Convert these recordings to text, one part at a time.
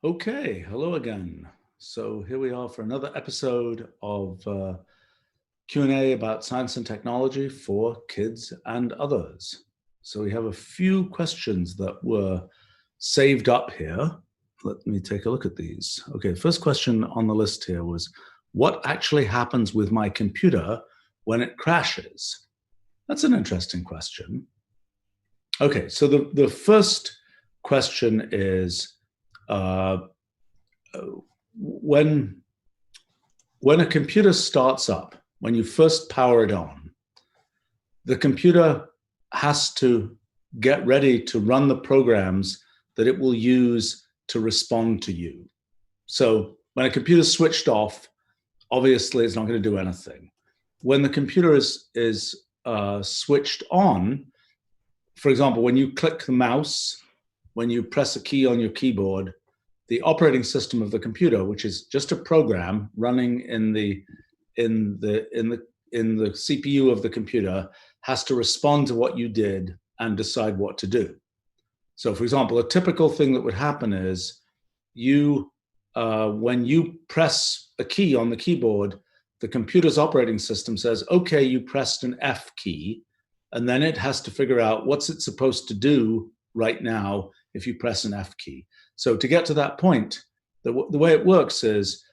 Okay, hello again. So here we are for another episode of Q&A about science and technology for kids and others. So we have a few questions that were saved up here. Let me take a look at these. Okay, first question on the list here was, what actually happens with my computer when it crashes? That's an interesting question. Okay, so the first question is, uh, when a computer starts up, when you first power it on, the computer has to get ready to run the programs that it will use to respond to you. So when a computer's switched off, obviously it's not going to do anything. When the computer is switched on, for example, when you click the mouse, when you press a key on your keyboard, the operating system of the computer, which is just a program running in the CPU of the computer, has to respond to what you did and decide what to do. So, for example, a typical thing that would happen is when you press a key on the keyboard, the computer's operating system says, "Okay, you pressed an F key," and then it has to figure out what's it supposed to do right now if you press an F key. So to get to that point, the way it works is,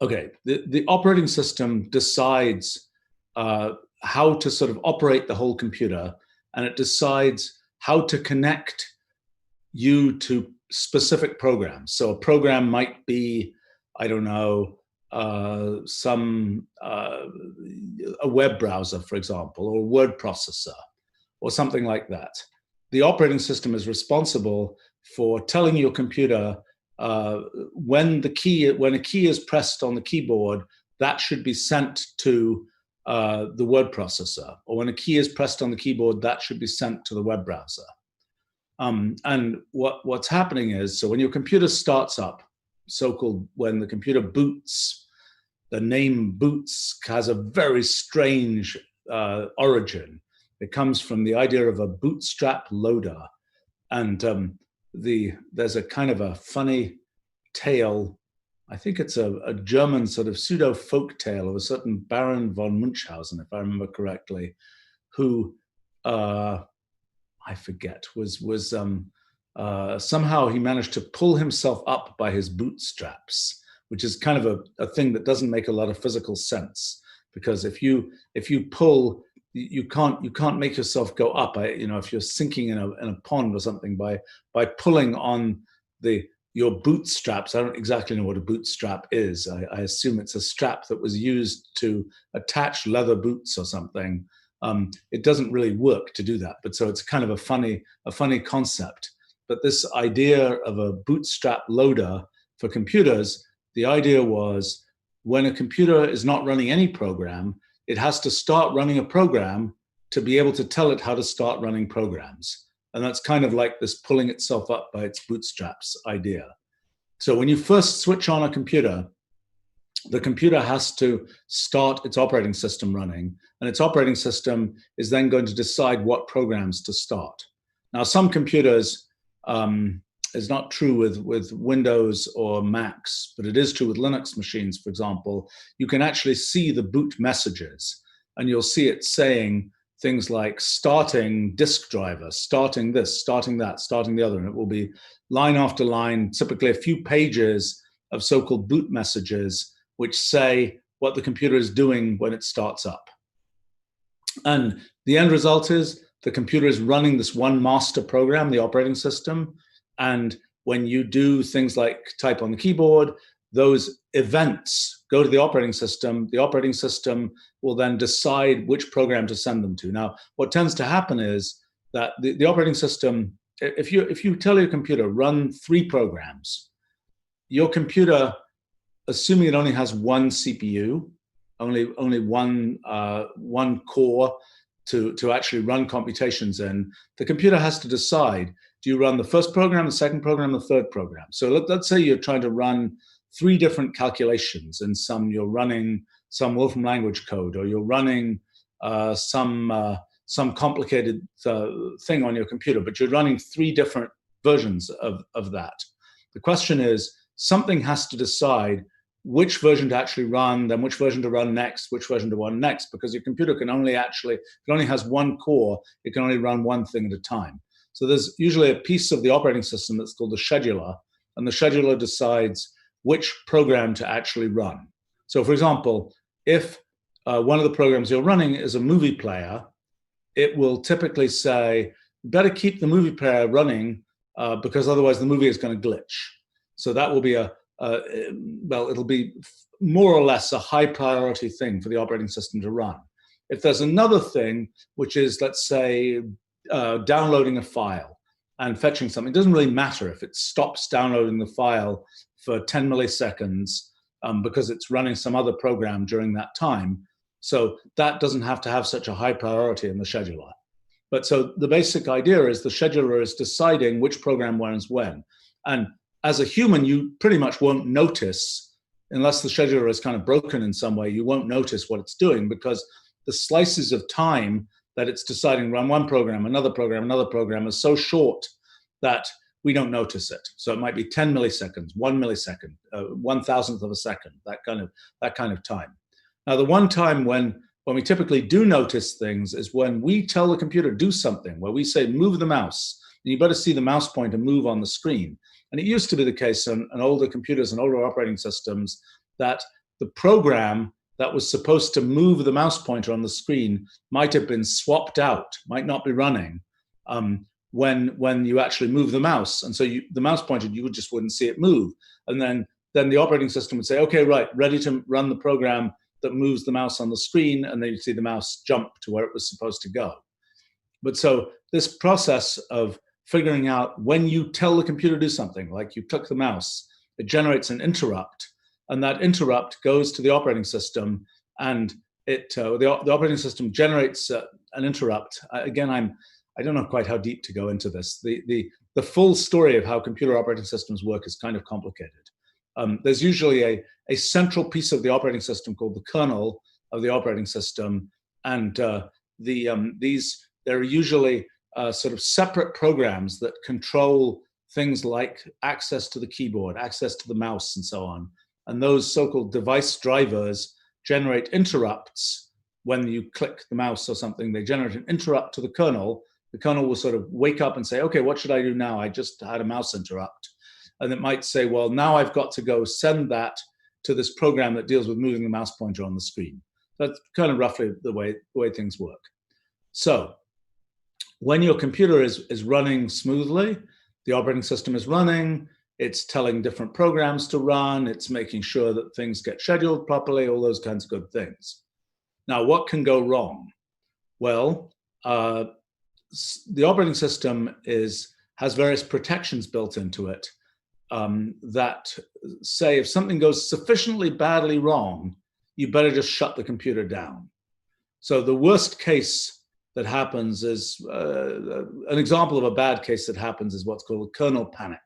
okay, the operating system decides how to sort of operate the whole computer, and it decides how to connect you to specific programs. So a program might be, I don't know, a web browser, for example, or a word processor, or something like that. The operating system is responsible for telling your computer when a key is pressed on the keyboard, that should be sent to the word processor, or when a key is pressed on the keyboard, that should be sent to the web browser. And what's happening is, so when your computer starts up, so-called when the computer boots, the name boots has a very strange origin. It comes from the idea of a bootstrap loader. And there's a kind of a funny tale. I think it's a German sort of pseudo folk tale of a certain Baron von Munchausen, if I remember correctly, who I forget was somehow he managed to pull himself up by his bootstraps, which is kind of a thing that doesn't make a lot of physical sense, because if you pull, you can't make yourself go up. If you're sinking in a pond or something, by pulling on your bootstraps. I don't exactly know what a bootstrap is. I assume it's a strap that was used to attach leather boots or something. It doesn't really work to do that, but so it's kind of a funny concept. But this idea of a bootstrap loader for computers, the idea was, when a computer is not running any program, it has to start running a program to be able to tell it how to start running programs. And that's kind of like this pulling itself up by its bootstraps idea. So when you first switch on a computer, the computer has to start its operating system running, and its operating system is then going to decide what programs to start. Now, some computers, is not true with Windows or Macs, but it is true with Linux machines, for example. You can actually see the boot messages, and you'll see it saying things like starting disk driver, starting this, starting that, starting the other, and it will be line after line, typically a few pages of so-called boot messages, which say what the computer is doing when it starts up. And the end result is the computer is running this one master program, the operating system. And when you do things like type on the keyboard, those events go to the operating system. The operating system will then decide which program to send them to. Now, what tends to happen is that the operating system, if you tell your computer, run 3 programs, your computer, assuming it only has one CPU, only one core to actually run computations in, the computer has to decide, do you run the first program, the second program, the third program? So let's say you're trying to run 3 different calculations, and you're running some Wolfram language code, or you're running some complicated thing on your computer, but you're running 3 different versions of that. The question is, something has to decide which version to actually run, then which version to run next, which version to run next, because your computer can only actually, it only has one core, it can only run one thing at a time. So there's usually a piece of the operating system that's called the scheduler, and the scheduler decides which program to actually run. So for example, if one of the programs you're running is a movie player, it will typically say, better keep the movie player running because otherwise the movie is going to glitch. So that will be well, it'll be more or less a high priority thing for the operating system to run. If there's another thing, which is, let's say, downloading a file and fetching something, it doesn't really matter if it stops downloading the file for 10 milliseconds because it's running some other program during that time. So that doesn't have to have such a high priority in the scheduler. But so the basic idea is the scheduler is deciding which program runs when. And as a human, you pretty much won't notice, unless the scheduler is kind of broken in some way, you won't notice what it's doing, because the slices of time that it's deciding run one program, another program is so short that we don't notice it. So it might be 10 milliseconds, 1 millisecond, 1,000th of a second, that kind of time. Now, the one time when we typically do notice things is when we tell the computer do something, where we say move the mouse, and you better see the mouse pointer move on the screen. And it used to be the case on older computers and older operating systems that the program that was supposed to move the mouse pointer on the screen might have been swapped out, might not be running when you actually move the mouse. And so the mouse pointer, you just wouldn't see it move. And then the operating system would say, okay, right, ready to run the program that moves the mouse on the screen, and then you see the mouse jump to where it was supposed to go. But so this process of figuring out when you tell the computer to do something, like you click the mouse, it generates an interrupt, and that interrupt goes to the operating system, and the operating system generates an interrupt. Again, I don't know quite how deep to go into this. The full story of how computer operating systems work is kind of complicated. There's usually a central piece of the operating system called the kernel of the operating system, and there are usually sort of separate programs that control things like access to the keyboard, access to the mouse, and so on. And those so-called device drivers generate interrupts when you click the mouse or something. They generate an interrupt to the kernel. The kernel will sort of wake up and say, okay, what should I do now? I just had a mouse interrupt. And it might say, well, now I've got to go send that to this program that deals with moving the mouse pointer on the screen. That's kind of roughly the way things work. So when your computer is running smoothly, the operating system is running, it's telling different programs to run, it's making sure that things get scheduled properly, all those kinds of good things. Now, what can go wrong? Well, the operating system has various protections built into it that say if something goes sufficiently badly wrong, you better just shut the computer down. So the worst case that happens is, an example of a bad case that happens is what's called a kernel panic.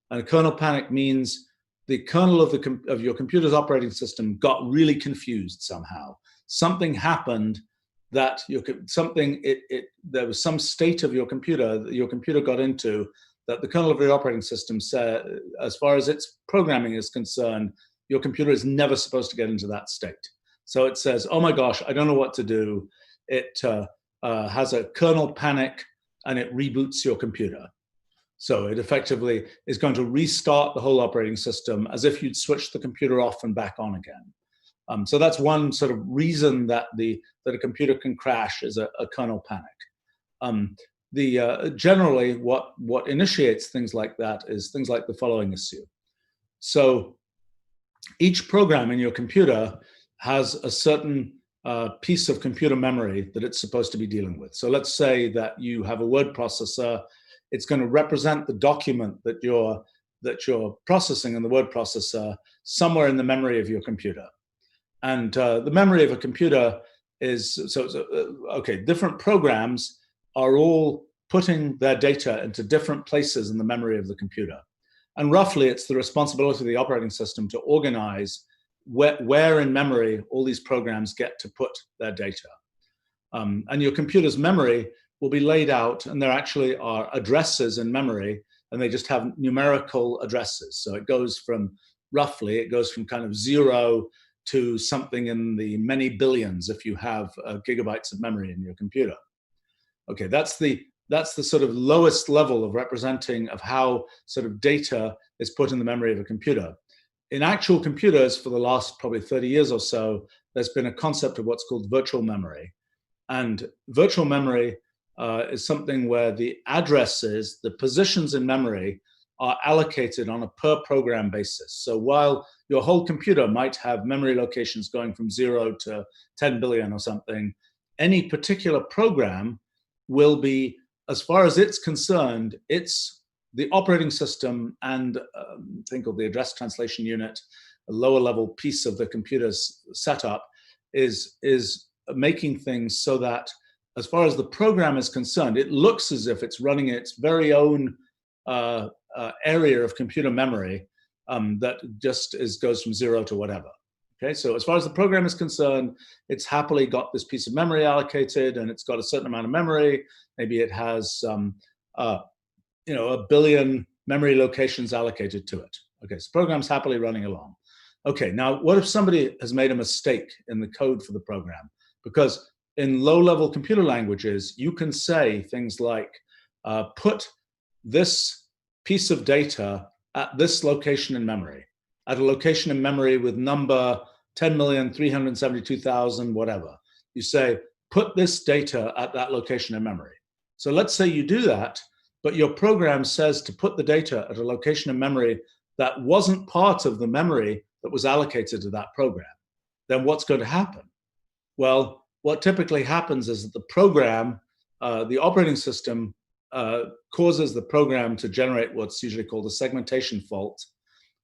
And a kernel panic means the kernel of your computer's operating system got really confused somehow. Something happened that there was some state of your computer that your computer got into that the kernel of your operating system said, as far as its programming is concerned, your computer is never supposed to get into that state. So it says, oh my gosh, I don't know what to do. It has a kernel panic and it reboots your computer. So it effectively is going to restart the whole operating system as if you'd switched the computer off and back on again. So that's one sort of reason that a computer can crash is a kernel panic. Generally, what initiates things like that is things like the following issue. So each program in your computer has a certain piece of computer memory that it's supposed to be dealing with. So let's say that you have a word processor. It's going to represent the document that you're processing in the word processor somewhere in the memory of your computer. And the memory of a computer is, different programs are all putting their data into different places in the memory of the computer. And roughly, it's the responsibility of the operating system to organize where in memory all these programs get to put their data. And your computer's memory will be laid out, and there actually are addresses in memory and they just have numerical addresses. So it goes from kind of 0 to something in the many billions if you have gigabytes of memory in your computer. Okay, that's the sort of lowest level of representing of how sort of data is put in the memory of a computer. In actual computers, for the last probably 30 years or so, there's been a concept of what's called virtual memory. And virtual memory is something where the addresses, the positions in memory, are allocated on a per program basis. So while your whole computer might have memory locations going from 0 to 10 billion or something, any particular program will be, as far as it's concerned, it's the operating system and think of the address translation unit, a lower level piece of the computer's setup, is making things so that as far as the program is concerned, it looks as if it's running its very own area of computer memory that just goes from 0 to whatever. Okay, so as far as the program is concerned, it's happily got this piece of memory allocated, and it's got a certain amount of memory. Maybe it has, a billion memory locations allocated to it. Okay, so program's happily running along. Okay, now what if somebody has made a mistake in the code for the program? Because in low-level computer languages, you can say things like, put this piece of data at this location in memory, at a location in memory with number 10,372,000, whatever. You say, put this data at that location in memory. So let's say you do that, but your program says to put the data at a location in memory that wasn't part of the memory that was allocated to that program. Then what's going to happen? Well, what typically happens is that the program, the operating system, causes the program to generate what's usually called a segmentation fault,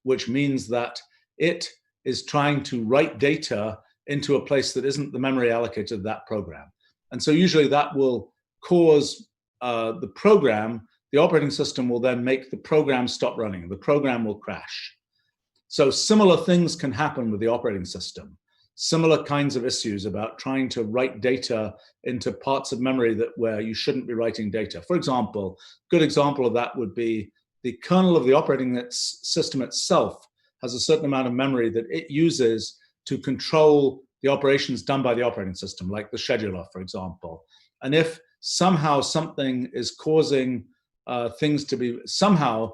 which means that it is trying to write data into a place that isn't the memory allocated to that program. And so usually that will cause the operating system will then make the program stop running. The program will crash. So similar things can happen with the operating system. Similar kinds of issues about trying to write data into parts of memory where you shouldn't be writing data. For example, a good example of that would be the kernel of the operating system itself has a certain amount of memory that it uses to control the operations done by the operating system, like the scheduler, for example. And if somehow something is causing things to be, somehow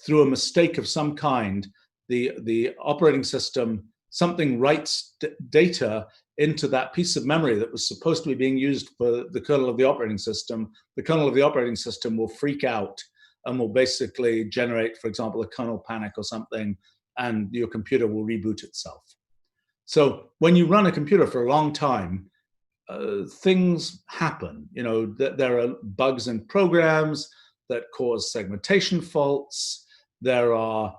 through a mistake of some kind, the operating system, something writes data into that piece of memory that was supposed to be being used for the kernel of the operating system, the kernel of the operating system will freak out and will basically generate, for example, a kernel panic or something, and your computer will reboot itself. So when you run a computer for a long time, things happen. There are bugs in programs that cause segmentation faults. There are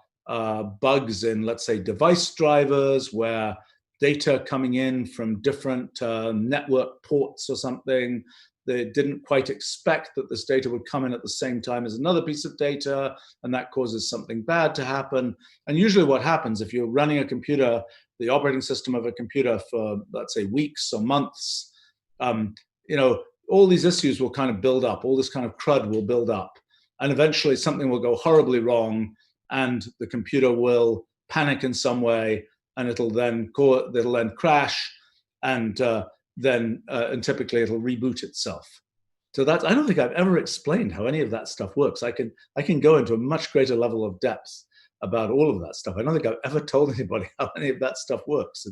bugs in, let's say, device drivers where data coming in from different network ports or something, they didn't quite expect that this data would come in at the same time as another piece of data, and that causes something bad to happen. And usually what happens if you're running a computer, the operating system of a computer for, let's say, weeks or months, all these issues will kind of build up, all this kind of crud will build up, and eventually something will go horribly wrong, and the computer will panic in some way, and it'll then crash, and typically it'll reboot itself. So I don't think I've ever explained how any of that stuff works. I can go into a much greater level of depth about all of that stuff. I don't think I've ever told anybody how any of that stuff works.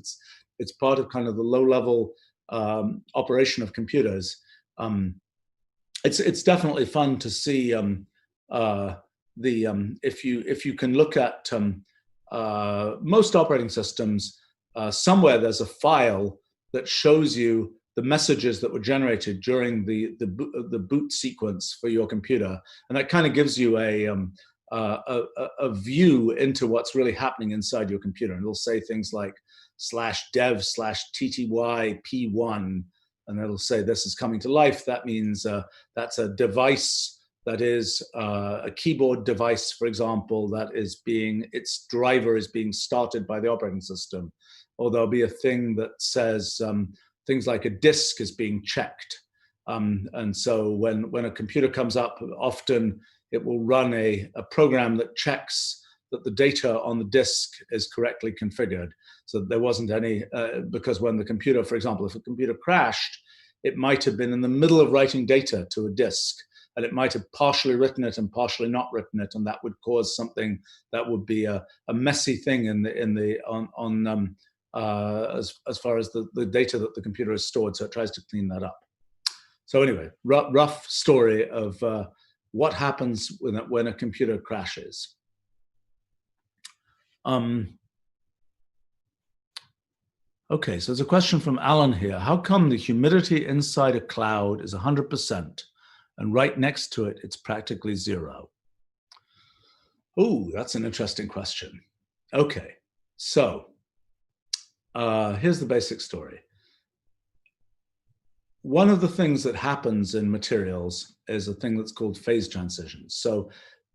It's part of kind of the low level operation of computers. It's definitely fun to see if you can look at most operating systems, somewhere there's a file that shows you the messages that were generated during the boot sequence for your computer, and that kind of gives you a view into what's really happening inside your computer. And it'll say things like /dev/tty_p1, and it'll say this is coming to life. That means that's a device that is a keyboard device, for example, its driver is being started by the operating system. Or there'll be a thing that says things like a disk is being checked. And so when a computer comes up, often it will run a program that checks that the data on the disk is correctly configured, so that there wasn't any, because when the computer, for example, if a computer crashed, it might have been in the middle of writing data to a disk, and it might have partially written it and partially not written it, and that would cause something that would be a messy thing as far as the data that the computer has stored. So it tries to clean that up. So anyway, rough story of what happens when a computer crashes. Okay, so there's a question from Alan here. How come the humidity inside a cloud is 100% and right next to it, it's practically zero? Oh, that's an interesting question. Okay, so here's the basic story. One of the things that happens in materials is a thing that's called phase transitions. So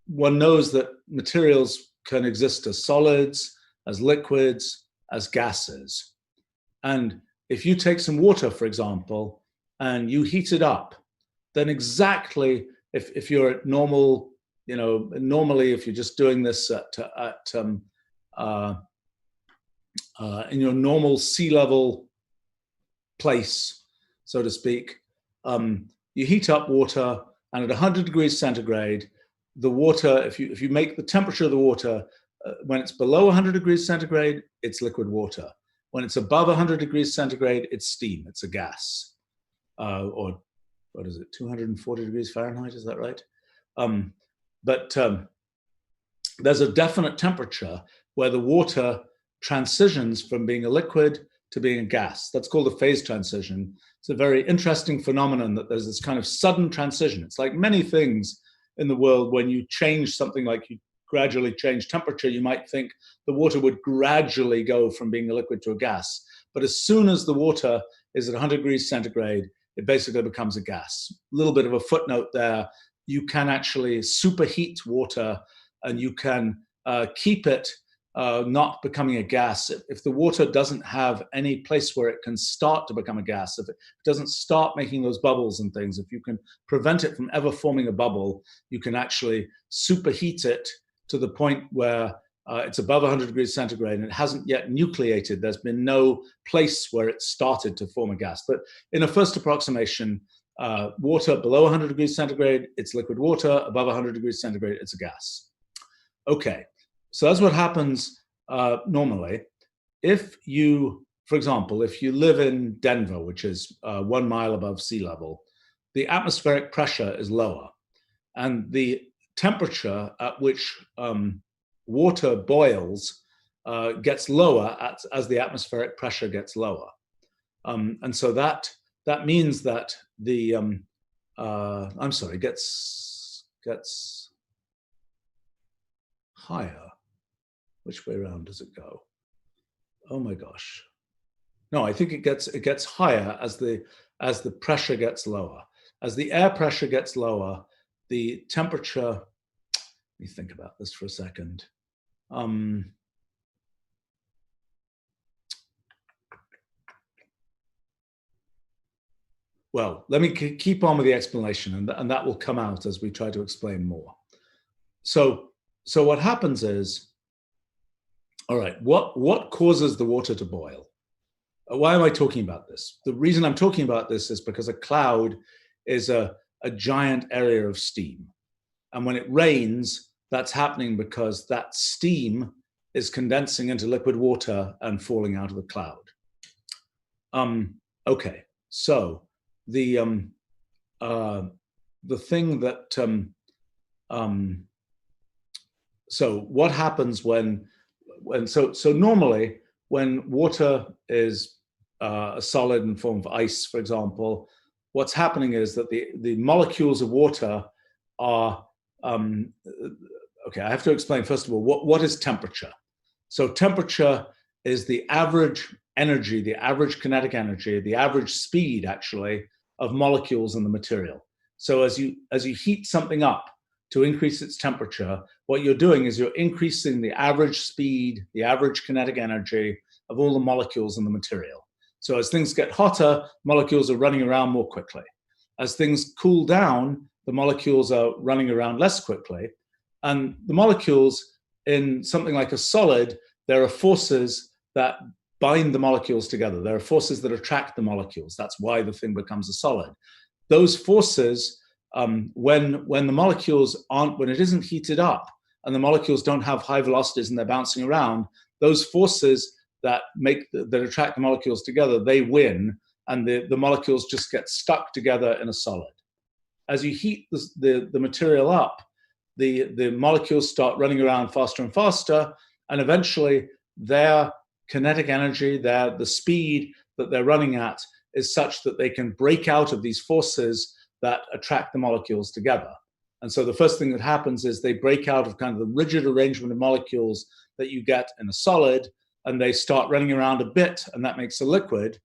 one knows that materials can exist as solids, as liquids, as gases. And if you take some water, for example, and you heat it up, then exactly if you're at normal, normally if you're just doing this in your normal sea level place, so to speak, you heat up water, and at 100 degrees centigrade, the water, if you make the temperature of the water, when it's below 100 degrees centigrade, it's liquid water. When it's above 100 degrees centigrade, it's steam, it's a gas. Or what is it, 240 degrees Fahrenheit, is that right? But there's a definite temperature where the water transitions from being a liquid to being a gas. That's called a phase transition. It's a very interesting phenomenon that there's this kind of sudden transition. It's like many things in the world. When you change something, like you gradually change temperature, you might think the water would gradually go from being a liquid to a gas. But as soon as the water is at 100 degrees centigrade, it basically becomes a gas. A little bit of a footnote there. You can actually superheat water, and you can keep it not becoming a gas. If the water doesn't have any place where it can start to become a gas, if it doesn't start making those bubbles and things, if you can prevent it from ever forming a bubble, you can actually superheat it to the point where it's above 100 degrees centigrade and it hasn't yet nucleated. There's been no place where it started to form a gas. But in a first approximation, water below 100 degrees centigrade, it's liquid water. Above 100 degrees centigrade, it's a gas. Okay, so that's what happens normally. If you, for example, if you live in Denver, which is 1 mile above sea level, the atmospheric pressure is lower, and the temperature at which water boils gets lower as the atmospheric pressure gets lower. And so that means that the, gets higher. Which way around does it go? Oh my gosh. No, I think it gets higher as the pressure gets lower. As the air pressure gets lower, the temperature, let me think about this for a second. Well, let me keep on with the explanation, and that will come out as we try to explain more. So what happens is, all right, what causes the water to boil? Why am I talking about this? The reason I'm talking about this is because a cloud is a giant area of steam. And when it rains, that's happening because that steam is condensing into liquid water and falling out of the cloud. Okay, so the thing that so what happens when normally when water is a solid in form of ice, for example, what's happening is that the molecules of water are okay. I have to explain first of all what is temperature. So temperature is the average energy, the average kinetic energy, the average speed actually of molecules in the material. So as you heat something up to increase its temperature, what you're doing is you're increasing the average speed, the average kinetic energy of all the molecules in the material. So as things get hotter, molecules are running around more quickly. As things cool down, the molecules are running around less quickly. And the molecules in something like a solid, there are forces that bind the molecules together. There are forces that attract the molecules. That's why the thing becomes a solid. Those forces, when the molecules aren't, when it isn't heated up and the molecules don't have high velocities and they're bouncing around, those forces that attract the molecules together, they win, and the molecules just get stuck together in a solid. As you heat the material up, the molecules start running around faster and faster, and eventually their kinetic energy, the speed that they're running at is such that they can break out of these forces that attract the molecules together. And so the first thing that happens is they break out of kind of the rigid arrangement of molecules that you get in a solid, and they start running around a bit, and that makes a liquid.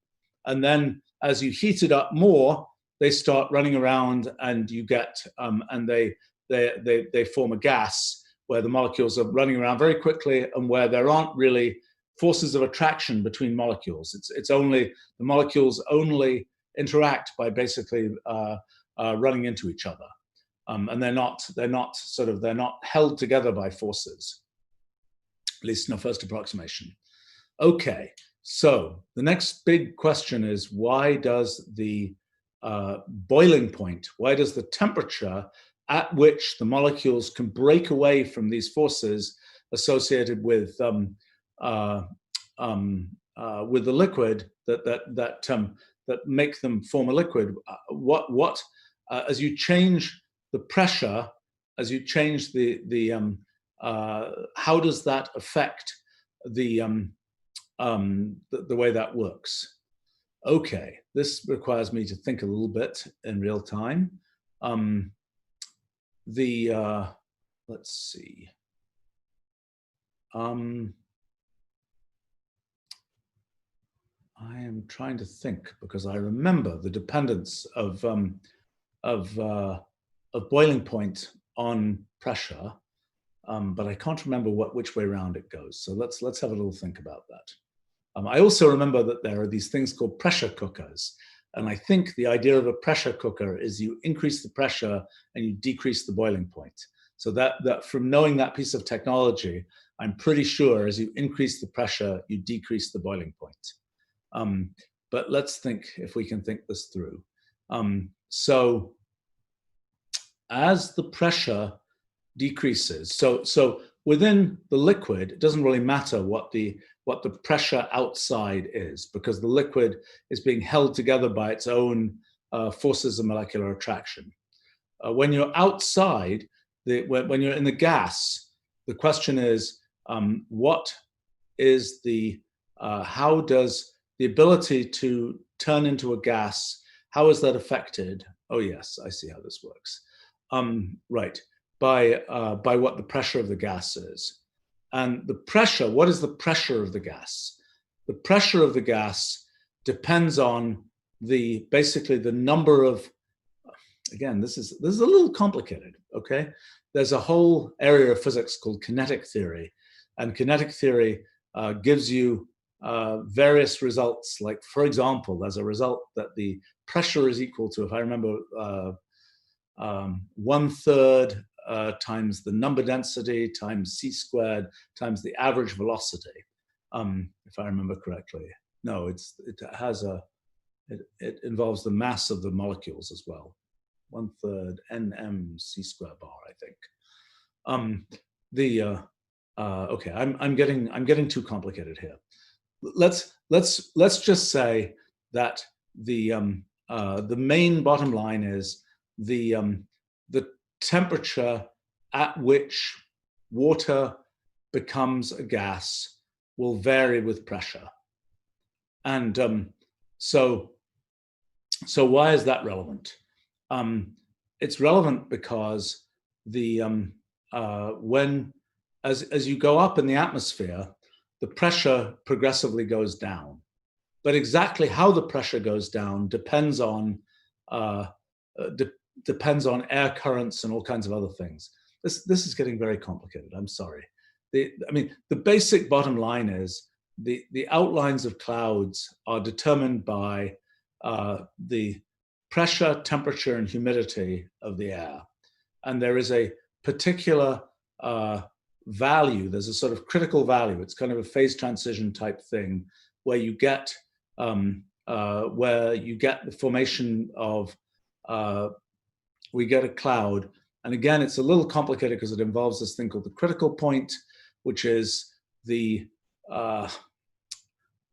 And then as you heat it up more, they start running around, and you get, and they form a gas where the molecules are running around very quickly and where there aren't really forces of attraction between molecules. It's only, the molecules only interact by basically running into each other. And they're not held together by forces, at least in a first approximation. Okay, so the next big question is, why does the boiling point, why does the temperature at which the molecules can break away from these forces associated with the liquid that make them form a liquid, as you change the pressure, as you change how does that affect the way that works? Okay, this requires me to think a little bit in real time. Let's see. I am trying to think, because I remember the dependence of boiling point on pressure, but I can't remember which way around it goes. So let's have a little think about that. I also remember that there are these things called pressure cookers. And I think the idea of a pressure cooker is you increase the pressure and you decrease the boiling point. So that from knowing that piece of technology, I'm pretty sure as you increase the pressure, you decrease the boiling point. But let's think if we can think this through. So as the pressure decreases, so within the liquid, it doesn't really matter what the pressure outside is, because the liquid is being held together by its own forces of molecular attraction. When you're outside, when you're in the gas, the question is, what is how does the ability to turn into a gas, how is that affected? Oh yes, I see how this works. Right, by what the pressure of the gas is. And the pressure, what is the pressure of the gas? The pressure of the gas depends on basically the number of, again, this is a little complicated, okay? There's a whole area of physics called kinetic theory, and kinetic theory gives you various results. Like, for example, there's a result that the pressure is equal to, if I remember, 1/3 times the number density times c squared times the average velocity, if I remember correctly. No, it involves the mass of the molecules as well. 1/3 nm c square bar, I think. Okay, I'm getting too complicated here. Let's just say that the main bottom line is the temperature at which water becomes a gas will vary with pressure. And so why is that relevant? It's relevant because as you go up in the atmosphere, the pressure progressively goes down. But exactly how the pressure goes down depends on air currents and all kinds of other things. This is getting very complicated. I'm sorry. The basic bottom line is the outlines of clouds are determined by the pressure, temperature, and humidity of the air. And there is a particular value, there's a sort of critical value, it's kind of a phase transition type thing, where you get the formation of, we get a cloud. And again, it's a little complicated because it involves this thing called the critical point, which is the,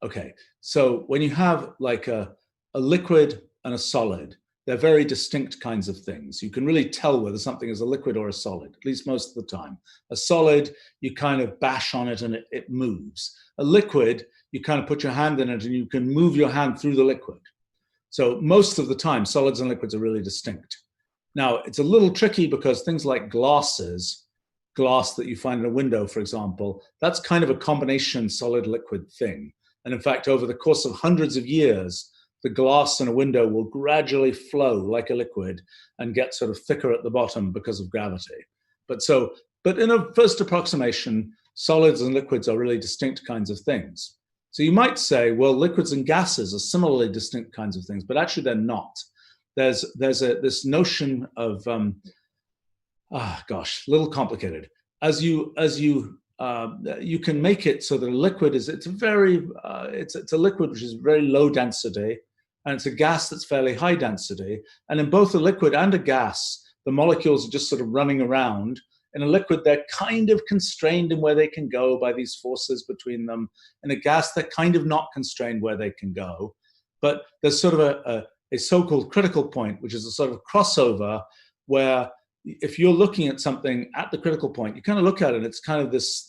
okay, so when you have like a liquid and a solid, they're very distinct kinds of things. You can really tell whether something is a liquid or a solid, at least most of the time. A solid, you kind of bash on it and it moves. A liquid, you kind of put your hand in it and you can move your hand through the liquid. So most of the time, solids and liquids are really distinct. Now, it's a little tricky because things like glass that you find in a window, for example, that's kind of a combination solid-liquid thing. And in fact, over the course of hundreds of years, the glass in a window will gradually flow like a liquid and get sort of thicker at the bottom because of gravity. But in a first approximation, solids and liquids are really distinct kinds of things. So you might say, well, liquids and gases are similarly distinct kinds of things, but actually they're not. There's this notion of, a little complicated. You can make it so that a liquid is, it's a liquid which is very low density, and it's a gas that's fairly high density. And in both a liquid and a gas, the molecules are just sort of running around. In a liquid, they're kind of constrained in where they can go by these forces between them. In a gas, they're kind of not constrained where they can go. But there's sort of a so-called critical point, which is a sort of crossover where if you're looking at something at the critical point, you kind of look at it, it's kind of this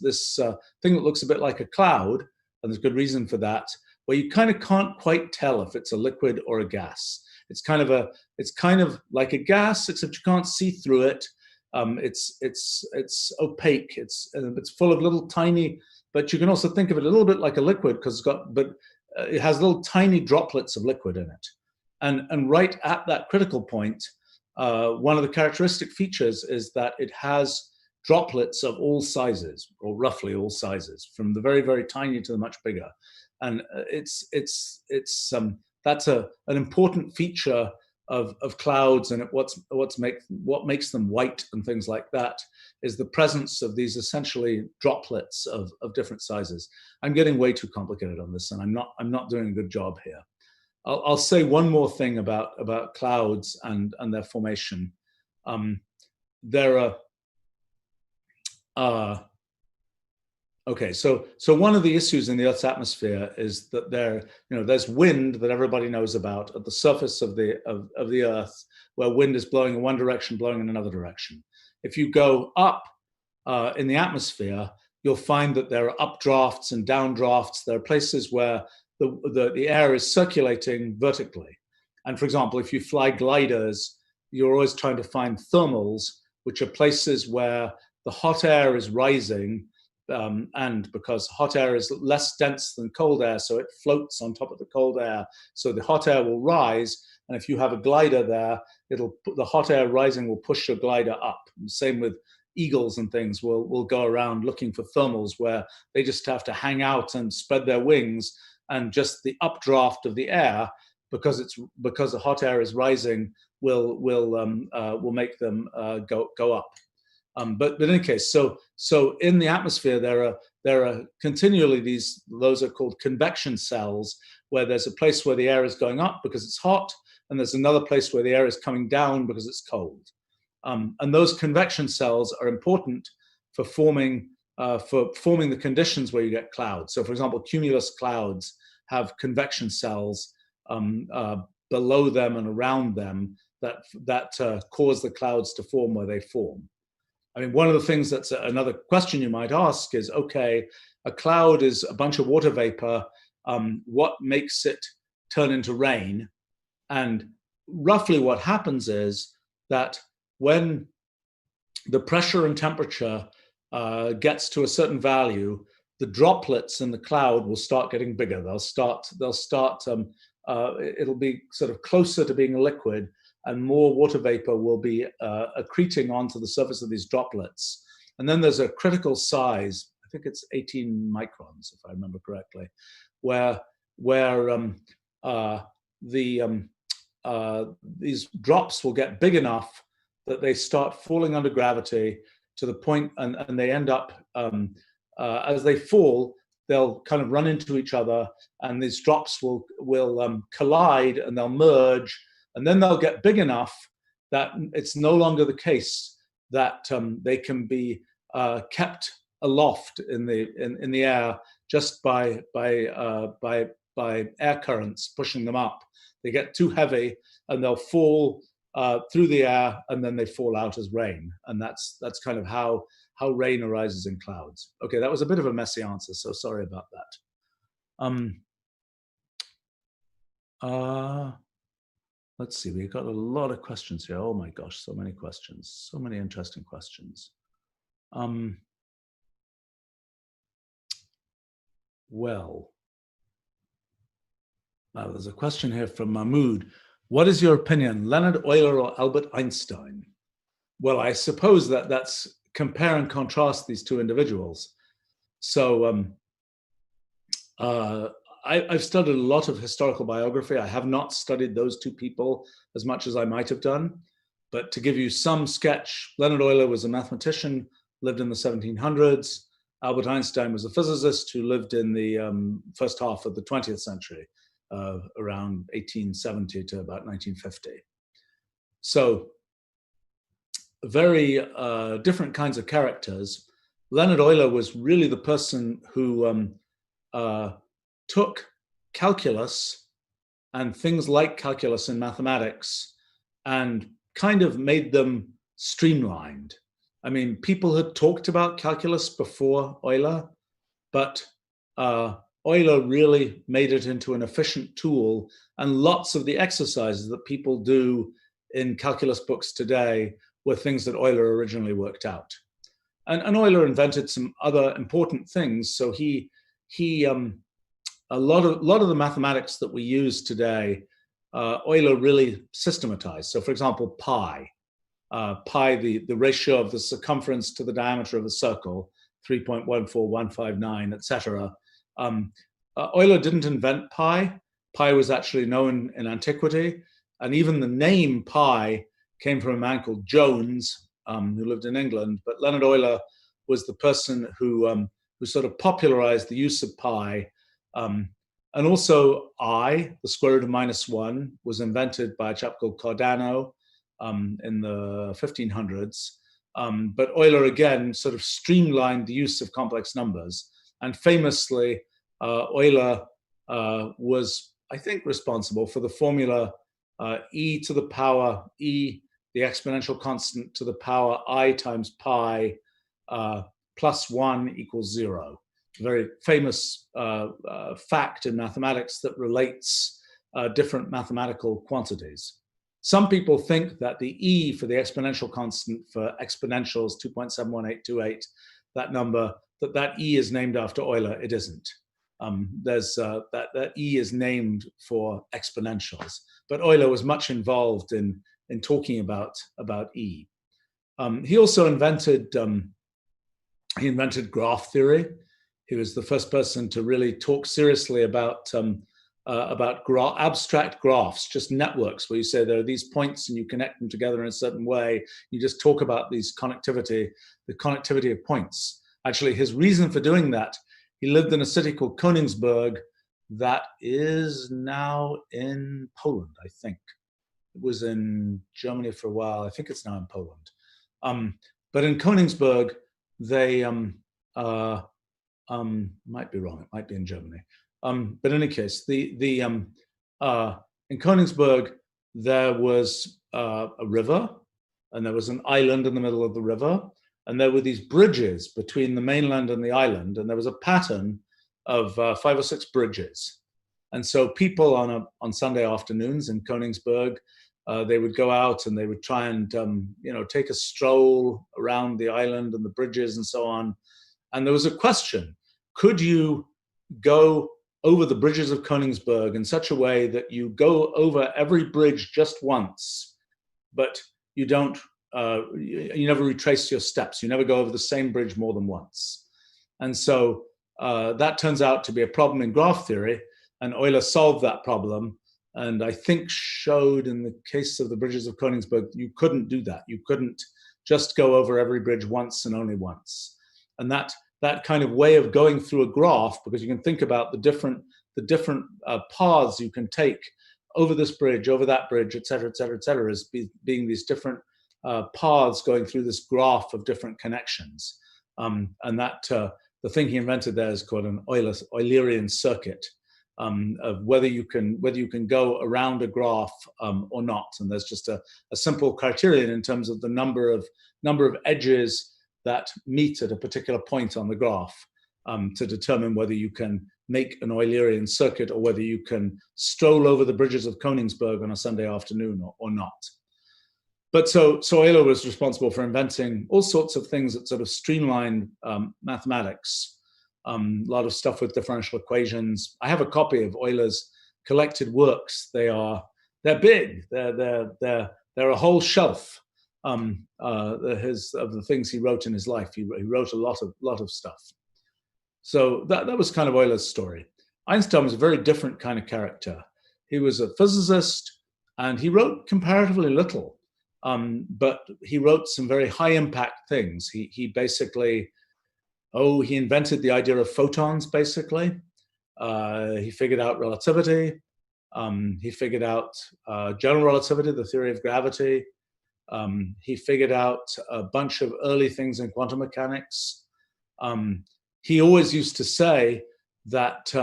thing that looks a bit like a cloud, and there's good reason for that, where you kind of can't quite tell if it's a liquid or a gas. It's kind of like a gas, except you can't see through it. It's opaque. It's full of little tiny, but you can also think of it a little bit like a liquid because it has little tiny droplets of liquid in it. And right at that critical point, one of the characteristic features is that it has droplets of all sizes, or roughly all sizes, from the very, very tiny to the much bigger. And that's an important feature of clouds, and what makes them white and things like that is the presence of these essentially droplets of different sizes. I'm getting way too complicated on this, and I'm not doing a good job here. I'll say one more thing about clouds and their formation. Okay, so one of the issues in the Earth's atmosphere is that there's wind that everybody knows about at the surface of the Earth, where wind is blowing in one direction, blowing in another direction. If you go up in the atmosphere, you'll find that there are updrafts and downdrafts. There are places where the air is circulating vertically. And for example, if you fly gliders, you're always trying to find thermals, which are places where the hot air is rising, and because hot air is less dense than cold air, so it floats on top of the cold air, so the hot air will rise. And if you have a glider there, the hot air rising will push your glider up. And same with eagles and things will go around looking for thermals where they just have to hang out and spread their wings, and just the updraft of the air, because the hot air is rising, will make them go up. But in any case, so in the atmosphere there are continually those are called convection cells, where there's a place where the air is going up because it's hot, and there's another place where the air is coming down because it's cold. And those convection cells are important for forming the conditions where you get clouds. So, for example, cumulus clouds have convection cells below them and around them that cause the clouds to form where they form. I mean, one of the things that's another question you might ask is, okay, a cloud is a bunch of water vapor. What makes it turn into rain? And roughly what happens is that when the pressure and temperature gets to a certain value, the droplets in the cloud will start getting bigger. It'll be sort of closer to being a liquid, and more water vapor will be accreting onto the surface of these droplets. And then there's a critical size, I think it's 18 microns, if I remember correctly, where the these drops will get big enough that they start falling under gravity to the point, and they end up, as they fall, they'll kind of run into each other, and these drops will collide, and they'll merge, and then they'll get big enough that it's no longer the case that they can be kept aloft in the air just by air currents pushing them up. They get too heavy, and they'll fall through the air, and then they fall out as rain. And that's kind of how rain arises in clouds. Okay, that was a bit of a messy answer, so sorry about that. Let's see, we got a lot of questions here. Oh my gosh, so many questions, so many interesting questions. Well, there's a question here from Mahmoud. What is your opinion, Leonard Euler or Albert Einstein? Well, I suppose that's compare and contrast these two individuals. So I've studied a lot of historical biography. I have not studied those two people as much as I might have done. But to give you some sketch, Leonard Euler was a mathematician, lived in the 1700s. Albert Einstein was a physicist who lived in the first half of the 20th century, around 1870 to about 1950. So very different kinds of characters. Leonard Euler was really the person who took calculus and things like calculus in mathematics and kind of made them streamlined. I mean, people had talked about calculus before Euler, but Euler really made it into an efficient tool, and lots of the exercises that people do in calculus books today were things that Euler originally worked out. And Euler invented some other important things. So a lot of the mathematics that we use today, Euler really systematized. So for example, pi, the ratio of the circumference to the diameter of a circle, 3.14159, etc. Euler didn't invent pi. Pi was actually known in antiquity, and even the name pi came from a man called Jones, who lived in England. But Leonard Euler was the person who sort of popularized the use of pi. And also I, the square root of -1, was invented by a chap called Cardano in the 1500s. But Euler, again, sort of streamlined the use of complex numbers. And famously, Euler was, I think, responsible for the formula e to the power e, the exponential constant, to the power I times pi plus 1 equals 0. A very famous fact in mathematics that relates different mathematical quantities. Some people think that the e for the exponential constant for exponentials 2.71828, that number, that e is named after Euler. It isn't. That e is named for exponentials, but Euler was much involved in talking about e. He also invented graph theory. He was the first person to really talk seriously about abstract graphs, just networks where you say there are these points and you connect them together in a certain way. You just talk about the connectivity of points. Actually, his reason for doing that, he lived in a city called Königsberg that is now in Poland, I think. It was in Germany for a while. I think it's now in Poland. But in Königsberg, they might be wrong. It might be in Germany. But in any case, in Königsberg, there was a river, and there was an island in the middle of the river, and there were these bridges between the mainland and the island, and there was a pattern of 5 or 6 bridges. And so people on Sunday afternoons in Königsberg, they would go out and they would try and take a stroll around the island and the bridges and so on. And there was a question: could you go over the bridges of Königsberg in such a way that you go over every bridge just once, but you don't, you never retrace your steps. You never go over the same bridge more than once. And so that turns out to be a problem in graph theory, and Euler solved that problem and I think showed in the case of the bridges of Königsberg, you couldn't do that. You couldn't just go over every bridge once and only once. And that kind of way of going through a graph, because you can think about the different paths you can take over this bridge, over that bridge, et cetera, as being these different paths going through this graph of different connections. And that the thing he invented there is called an Eulerian circuit, of whether you can go around a graph or not. And there's just a simple criterion in terms of the number of edges that meet at a particular point on the graph, to determine whether you can make an Eulerian circuit or whether you can stroll over the bridges of Königsberg on a Sunday afternoon or not. But so Euler was responsible for inventing all sorts of things that sort of streamlined mathematics. A lot of stuff with differential equations. I have a copy of Euler's collected works. They're big. They're a whole shelf of the things he wrote in his life. He wrote a lot of stuff. So that was kind of Euler's story. Einstein was a very different kind of character. He was a physicist, and he wrote comparatively little, but he wrote some very high impact things. He basically, he invented the idea of photons, basically. He figured out relativity. He figured out general relativity, the theory of gravity. He figured out a bunch of early things in quantum mechanics. He always used to say that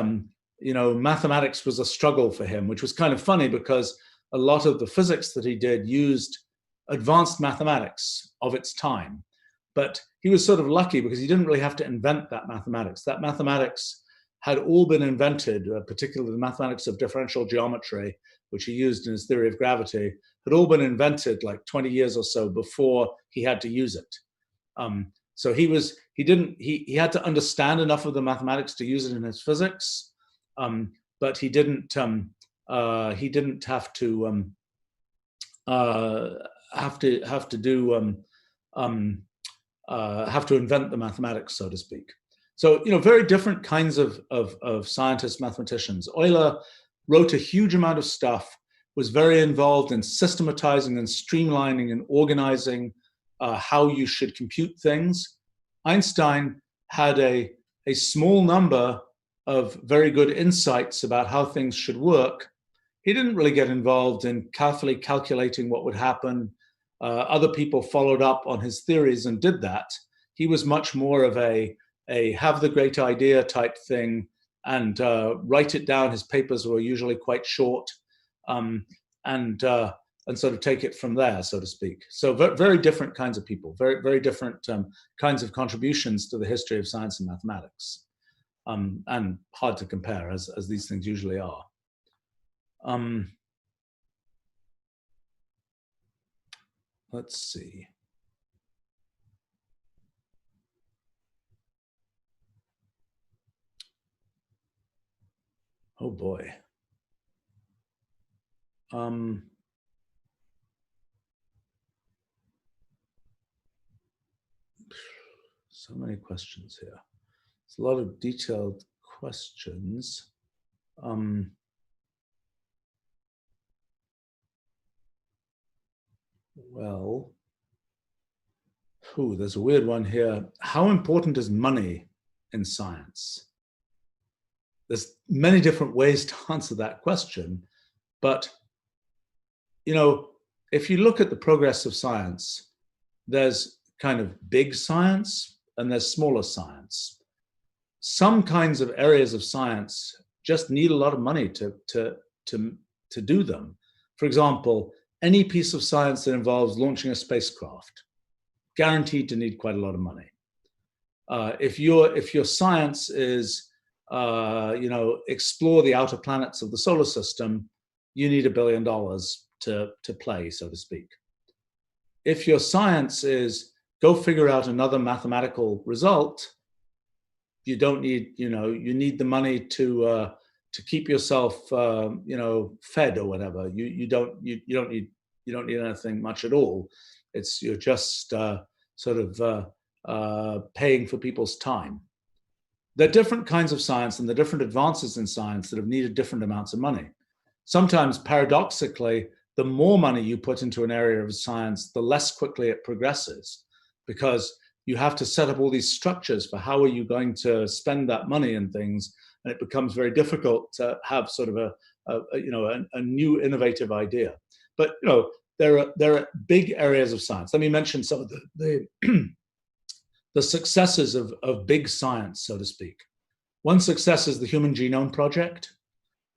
mathematics was a struggle for him, which was kind of funny because a lot of the physics that he did used advanced mathematics of its time. But he was sort of lucky because he didn't really have to invent that mathematics. That mathematics had all been invented, particularly the mathematics of differential geometry, which he used in his theory of gravity, had all been invented like 20 years or so before he had to use it. So he had to understand enough of the mathematics to use it in his physics, but he didn't have to invent the mathematics, so to speak. So, very different kinds of scientists, mathematicians. Euler wrote a huge amount of stuff, was very involved in systematizing and streamlining and organizing how you should compute things. Einstein had a small number of very good insights about how things should work. He didn't really get involved in carefully calculating what would happen. Other people followed up on his theories and did that. He was much more of a have the great idea type thing and write it down. His papers were usually quite short, and sort of take it from there, so to speak. So very different kinds of people, very, very different kinds of contributions to the history of science and mathematics, and hard to compare, as these things usually are. Let's see. Oh boy. So many questions here. It's a lot of detailed questions. Well, there's a weird one here. How important is money in science? There's many different ways to answer that question, but if you look at the progress of science, there's kind of big science and there's smaller science. Some kinds of areas of science just need a lot of money to do them. For example, any piece of science that involves launching a spacecraft, guaranteed to need quite a lot of money. If your science is explore the outer planets of the solar system, you need $1 billion to play, so to speak. If your science is go figure out another mathematical result, you don't need, you need the money to keep yourself, fed or whatever. You don't need anything much at all. You're just sort of paying for people's time. There are different kinds of science and the different advances in science that have needed different amounts of money. sometimes paradoxically, the more money you put into an area of science, the less quickly it progresses, because you have to set up all these structures for how are you going to spend that money and things, and it becomes very difficult to have sort of a new innovative idea. But there are big areas of science. Let me mention some of the the successes of big science, so to speak. One success is the Human Genome Project.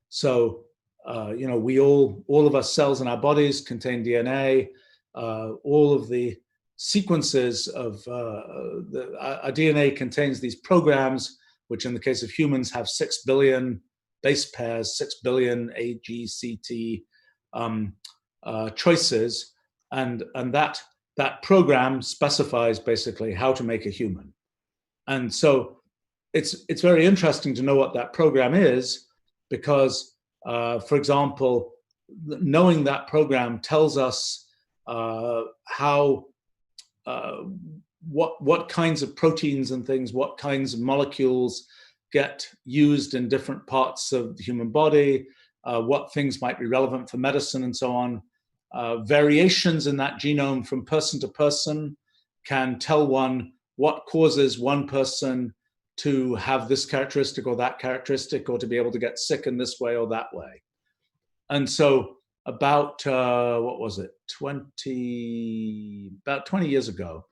So we all of our cells in our bodies contain DNA. All of the sequences of our DNA contains these programs, which in the case of humans have 6 billion base pairs, 6 billion A, G, C, T choices, and that program specifies basically how to make a human. And so it's very interesting to know what that program is, because, for example, knowing that program tells us what kinds of proteins and things, what kinds of molecules get used in different parts of the human body, what things might be relevant for medicine and so on. Variations in that genome from person to person can tell one what causes one person to have this characteristic or that characteristic, or to be able to get sick in this way or that way. And so about, 20 years ago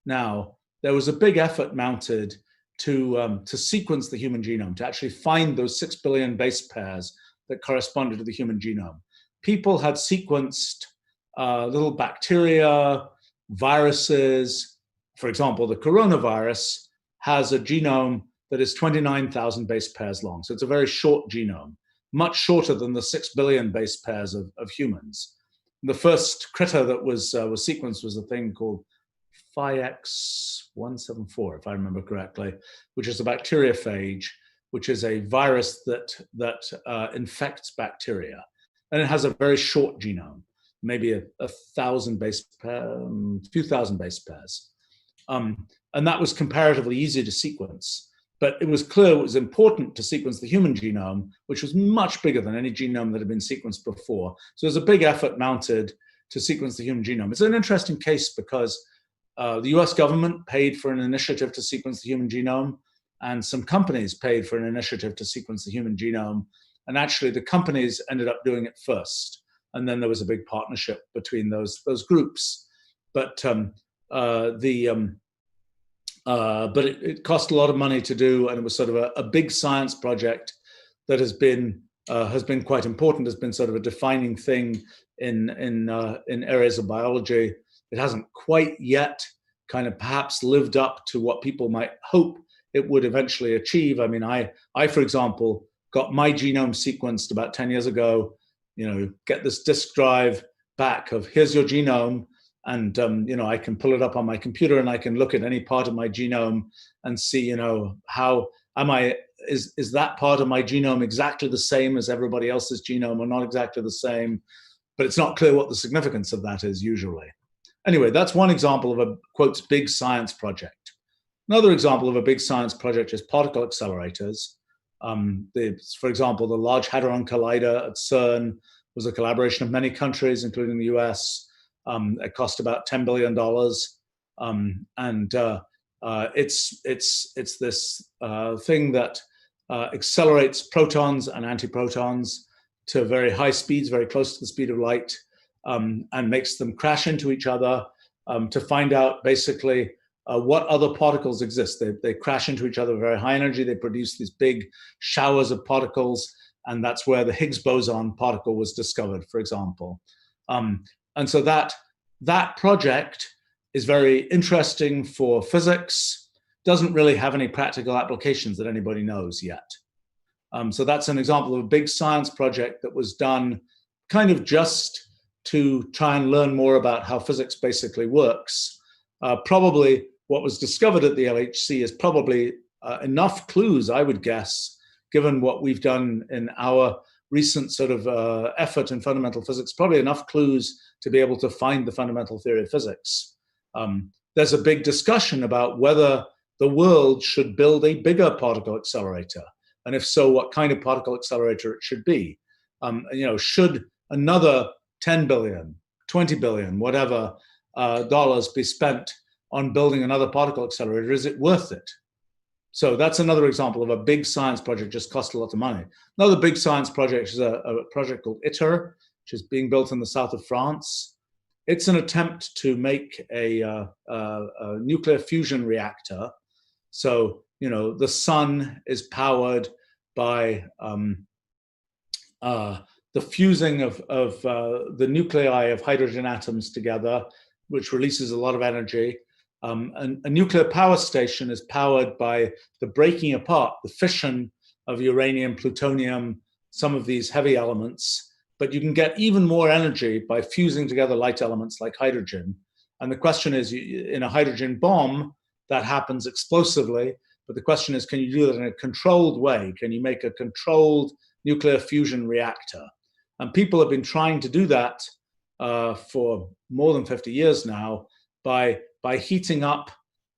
now, there was a big effort mounted to sequence the human genome, to actually find those 6 billion base pairs that corresponded to the human genome. People had sequenced little bacteria, viruses. For example, the coronavirus has a genome that is 29,000 base pairs long. So it's a very short genome, much shorter than the 6 billion base pairs of humans. The first critter that was sequenced was a thing called Phi-X174, if I remember correctly, which is a bacteriophage, which is a virus that infects bacteria. And it has a very short genome, maybe a few thousand base pairs. And that was comparatively easy to sequence. But it was clear it was important to sequence the human genome, which was much bigger than any genome that had been sequenced before. So there's a big effort mounted to sequence the human genome. It's an interesting case because the US government paid for an initiative to sequence the human genome, and some companies paid for an initiative to sequence the human genome. And actually, the companies ended up doing it first. And then there was a big partnership between those groups. But it cost a lot of money to do, and it was sort of a big science project that has been quite important, has been sort of a defining thing in areas of biology. It hasn't quite yet kind of perhaps lived up to what people might hope it would eventually achieve. I mean, I for example, got my genome sequenced about 10 years ago, get this disk drive back of here's your genome. And, I can pull it up on my computer and I can look at any part of my genome and see, how is that part of my genome exactly the same as everybody else's genome or not exactly the same? But it's not clear what the significance of that is usually. Anyway, that's one example of a, quote, big science project. Another example of a big science project is particle accelerators. For example, the Large Hadron Collider at CERN was a collaboration of many countries, including the US. It cost about $10 billion. It's this thing that accelerates protons and antiprotons to very high speeds, very close to the speed of light, and makes them crash into each other to find out basically what other particles exist. They crash into each other at very high energy. They produce these big showers of particles, and that's where the Higgs boson particle was discovered, for example. And so that project is very interesting for physics, doesn't really have any practical applications that anybody knows yet. So that's an example of a big science project that was done kind of just to try and learn more about how physics basically works. Probably what was discovered at the LHC is probably enough clues, I would guess, given what we've done in our recent sort of effort in fundamental physics, probably enough clues to be able to find the fundamental theory of physics. There's a big discussion about whether the world should build a bigger particle accelerator, and if so, what kind of particle accelerator it should be. Should another 10 billion, 20 billion, whatever dollars be spent on building another particle accelerator? Is it worth it? So that's another example of a big science project just cost a lot of money. Another big science project is a project called ITER, which is being built in the south of France. It's an attempt to make a nuclear fusion reactor. So, the sun is powered by the fusing of the nuclei of hydrogen atoms together, which releases a lot of energy. A nuclear power station is powered by the breaking apart, the fission of uranium, plutonium, some of these heavy elements. But you can get even more energy by fusing together light elements like hydrogen. And the question is, in a hydrogen bomb, that happens explosively. But the question is, can you do that in a controlled way? Can you make a controlled nuclear fusion reactor? And people have been trying to do that for more than 50 years now by heating up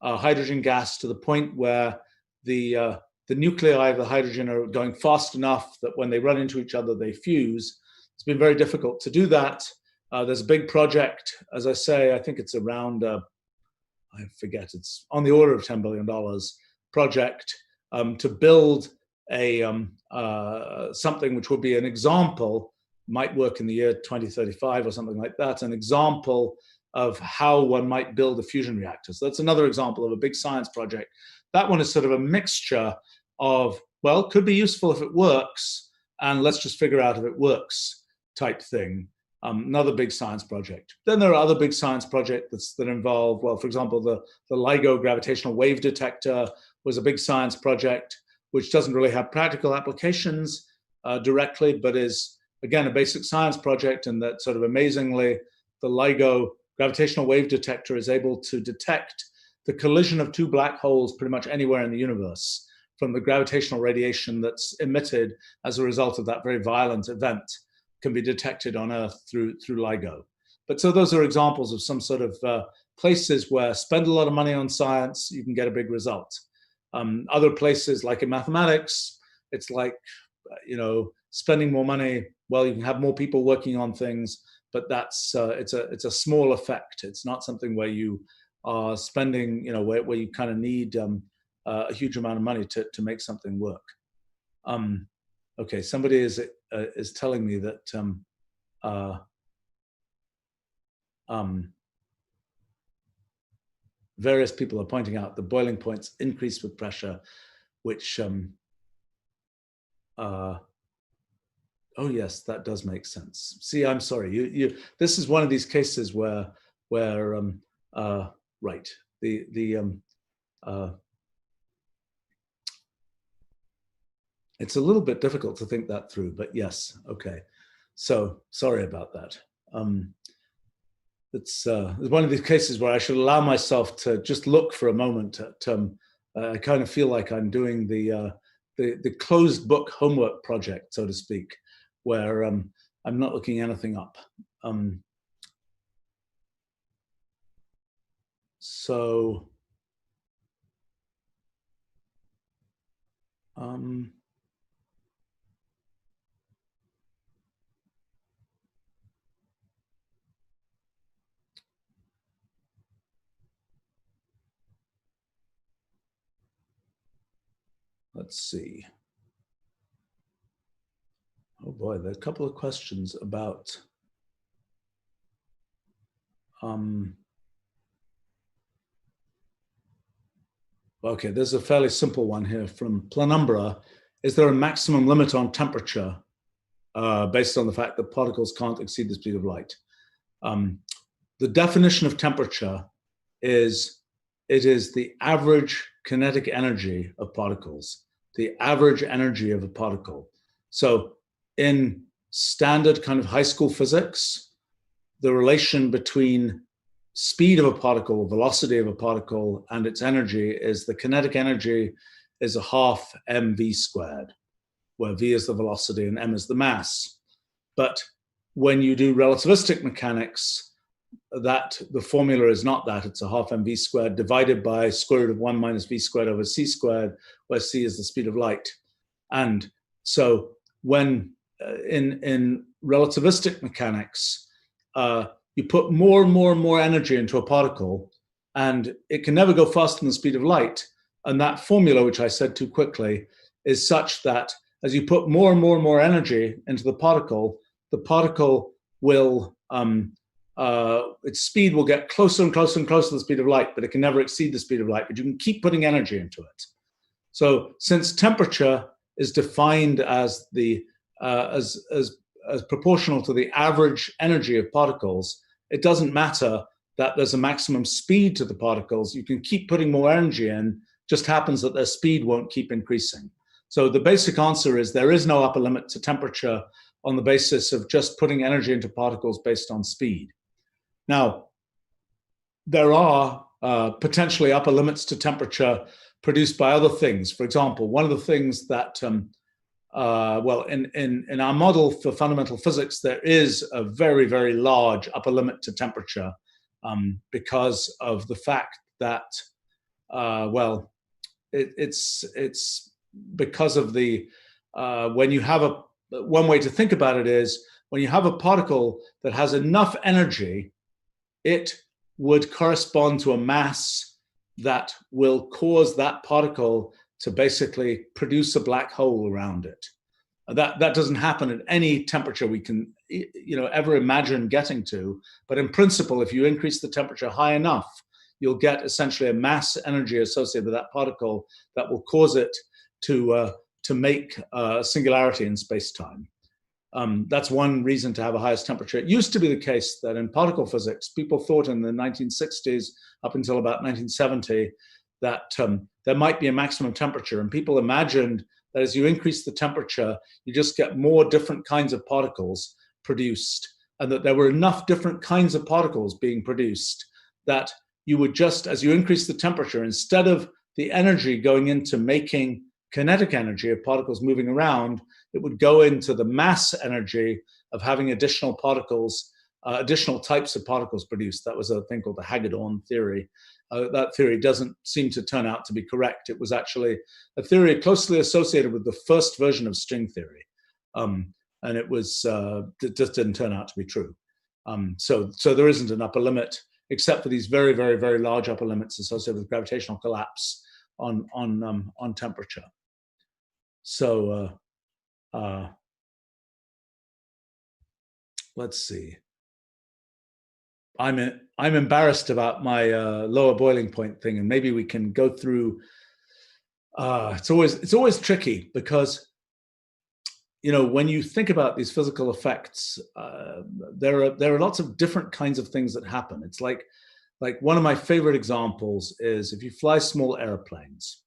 hydrogen gas to the point where the nuclei of the hydrogen are going fast enough that when they run into each other, they fuse. It's been very difficult to do that. There's a big project, as I say, I think it's around, I forget, it's on the order of $10 billion project to build a something which would be an example, might work in the year 2035 or something like that, an example of how one might build a fusion reactor. So that's another example of a big science project. That one is sort of a mixture of, well, could be useful if it works, and let's just figure out if it works type thing. Another big science project. Then there are other big science projects that involve, well, for example, the LIGO gravitational wave detector was a big science project, which doesn't really have practical applications directly, but is, again, a basic science project, and that sort of amazingly, the LIGO gravitational wave detector is able to detect the collision of two black holes pretty much anywhere in the universe from the gravitational radiation that's emitted as a result of that very violent event can be detected on Earth through LIGO. But so those are examples of some sort of places where spend a lot of money on science, you can get a big result. Other places, like in mathematics, it's like, spending more money, well, you can have more people working on things, but that's it's a small effect. It's not something where you are spending, where you kind of need a huge amount of money to make something work. Okay, somebody is telling me that various people are pointing out the boiling points increase with pressure, which oh yes, that does make sense. See, I'm sorry. You this is one of these cases where right, it's a little bit difficult to think that through, but yes, okay. So sorry about that. It's one of these cases where I should allow myself to just look for a moment at. I kind of feel like I'm doing the closed book homework project, so to speak, where I'm not looking anything up. Let's see. Oh boy, there are a couple of questions about okay, there's a fairly simple one here from Planumbra. Is there a maximum limit on temperature based on the fact that particles can't exceed the speed of light? The definition of temperature is it is the average kinetic energy of particles, the average energy of a particle. So in standard kind of high school physics, the relation between speed of a particle, velocity of a particle, and its energy is the kinetic energy is a half mv squared, where v is the velocity and m is the mass. But when you do relativistic mechanics, that the formula is not that. It's a half mv squared divided by square root of 1 minus v squared over c squared, where c is the speed of light. And so when in relativistic mechanics, you put more and more and more energy into a particle, and it can never go faster than the speed of light. And that formula, which I said too quickly, is such that as you put more and more and more energy into the particle will, its speed will get closer and closer and closer to the speed of light, but it can never exceed the speed of light, but you can keep putting energy into it. So since temperature is defined as the as proportional to the average energy of particles, it doesn't matter that there's a maximum speed to the particles. You can keep putting more energy in, just happens that their speed won't keep increasing. So the basic answer is there is no upper limit to temperature on the basis of just putting energy into particles based on speed. Now, there are potentially upper limits to temperature produced by other things. For example, one of the things that, well, in our model for fundamental physics, there is a very, very large upper limit to temperature because of the fact that, well, it's because of the, when you have a, one way to think about it is, when you have a particle that has enough energy, it would correspond to a mass that will cause that particle to basically produce a black hole around it. That doesn't happen at any temperature we can, ever imagine getting to. But in principle, if you increase the temperature high enough, you'll get essentially a mass energy associated with that particle that will cause it to make a singularity in space-time. That's one reason to have a highest temperature. It used to be the case that in particle physics, people thought in the 1960s up until about 1970 that there might be a maximum temperature, and people imagined that as you increase the temperature, you just get more different kinds of particles produced, and that there were enough different kinds of particles being produced that you would just, as you increase the temperature, instead of the energy going into making kinetic energy of particles moving around, it would go into the mass energy of having additional particles, additional types of particles produced. That was a thing called the Hagedorn theory. That theory doesn't seem to turn out to be correct. It was actually a theory closely associated with the first version of string theory. And it was, it just didn't turn out to be true. So there isn't an upper limit, except for these very, very, very large upper limits associated with gravitational collapse on temperature. So let's see. I'm embarrassed about my lower boiling point thing, and maybe we can go through. It's always tricky because, when you think about these physical effects, there are lots of different kinds of things that happen. It's like one of my favorite examples is if you fly small airplanes.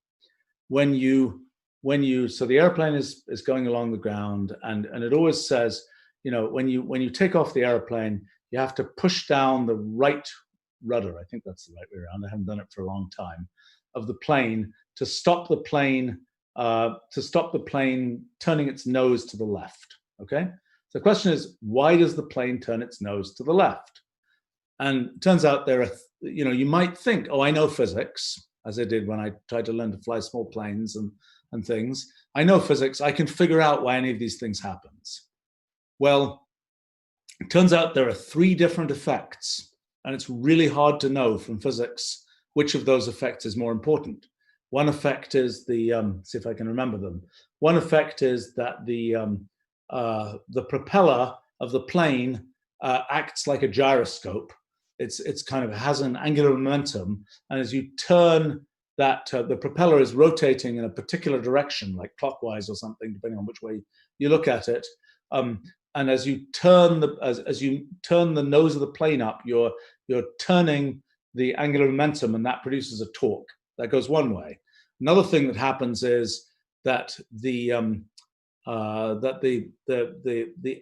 So the airplane is going along the ground, and it always says, when you take off the airplane, you have to push down the right rudder. I think that's the right way around. I haven't done it for a long time, of the plane to stop the plane turning its nose to the left. Okay. So the question is, why does the plane turn its nose to the left? And it turns out there are, you might think, oh, I know physics, as I did when I tried to learn to fly small planes and things. I know physics. I can figure out why any of these things happens. Well, it turns out there are three different effects, and it's really hard to know from physics which of those effects is more important. One effect is the, see if I can remember them. One effect is that the propeller of the plane acts like a gyroscope. It's kind of has an angular momentum, and as you turn that, the propeller is rotating in a particular direction, like clockwise or something, depending on which way you look at it. And as you turn the nose of the plane up, you're turning the angular momentum, and that produces a torque. That goes one way. Another thing that happens is that the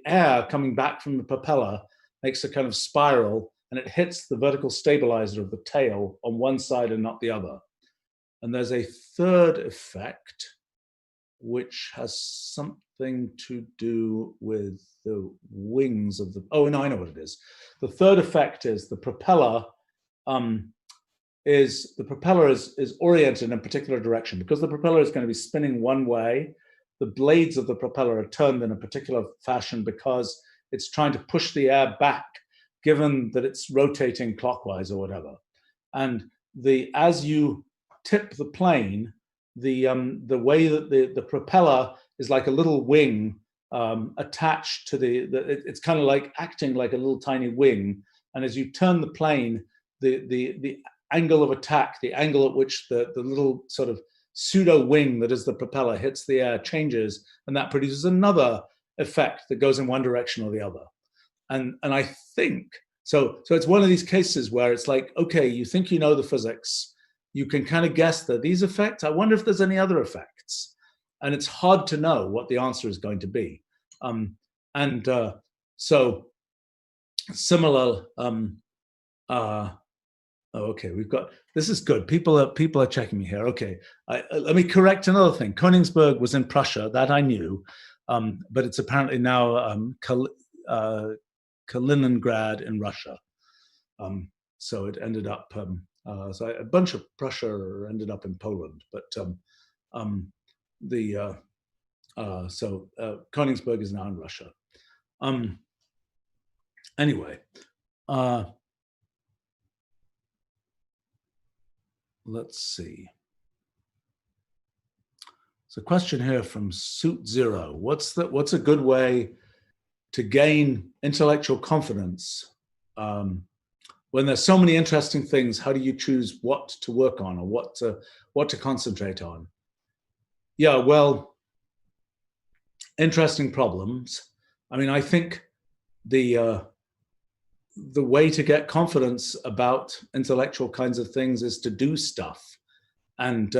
air coming back from the propeller makes a kind of spiral, and it hits the vertical stabilizer of the tail on one side and not the other. And there's a third effect, which has something to do with the wings of the, oh, no, I know what it is. The third effect is the propeller is oriented in a particular direction. Because the propeller is going to be spinning one way, the blades of the propeller are turned in a particular fashion because it's trying to push the air back, given that it's rotating clockwise or whatever. And as you tip the plane, the way that the propeller is like a little wing attached to it's kind of like acting like a little tiny wing. And as you turn the plane, the angle of attack, the angle at which the little sort of pseudo wing that is the propeller hits the air changes, and that produces another effect that goes in one direction or the other. And I think so it's one of these cases where it's like, okay, you think you know the physics, you can kind of guess that these effects, I wonder if there's any other effects. And it's hard to know what the answer is going to be. So similar, okay, we've got, this is good. People are checking me here. Okay, let me correct another thing. Königsberg was in Prussia, that I knew, but it's apparently now Kaliningrad in Russia. So it ended up, so a bunch of Prussia ended up in Poland, but Königsberg is now in Russia. Anyway, let's see. So, question here from Suit Zero: What's a good way to gain intellectual confidence when there's so many interesting things? How do you choose what to work on or what to concentrate on? Yeah, well, interesting problems. I mean, I think the way to get confidence about intellectual kinds of things is to do stuff and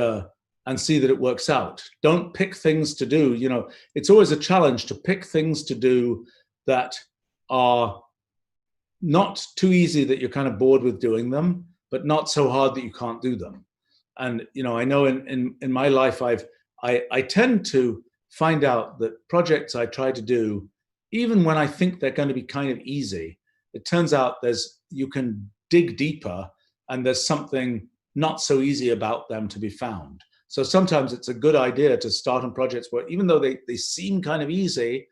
see that it works out. Don't pick things to do. You know, it's always a challenge to pick things to do that are not too easy that you're kind of bored with doing them, but not so hard that you can't do them. And you know, I know in my life, I tend to find out that projects I try to do, even when I think they're going to be kind of easy, it turns out you can dig deeper and there's something not so easy about them to be found. So sometimes it's a good idea to start on projects where, even though they seem kind of easy,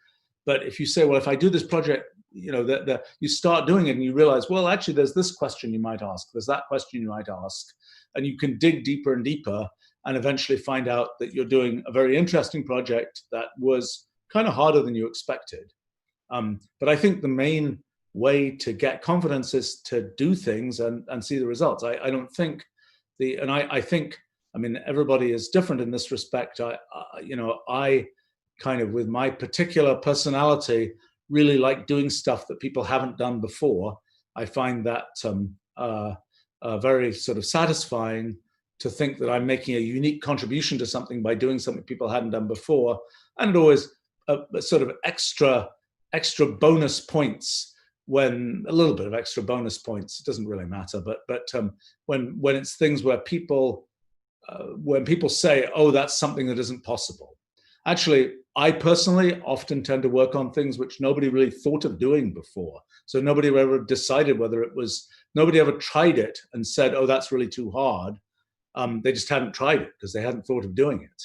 but if you say, well, if I do this project, you know, you start doing it and you realize, well, actually, there's this question you might ask, there's that question you might ask, and you can dig deeper and deeper and eventually find out that you're doing a very interesting project that was kind of harder than you expected. But I think the main way to get confidence is to do things and see the results. I don't think I think, I mean, everybody is different in this respect. I kind of, with my particular personality, really like doing stuff that people haven't done before. I find that very sort of satisfying to think that I'm making a unique contribution to something by doing something people hadn't done before. And it always sort of extra bonus points, when a little bit of extra bonus points, it doesn't really matter, but when it's things where when people say, oh, that's something that isn't possible. Actually, I personally often tend to work on things which nobody really thought of doing before. So nobody ever decided nobody ever tried it and said, oh, that's really too hard. They just hadn't tried it because they hadn't thought of doing it.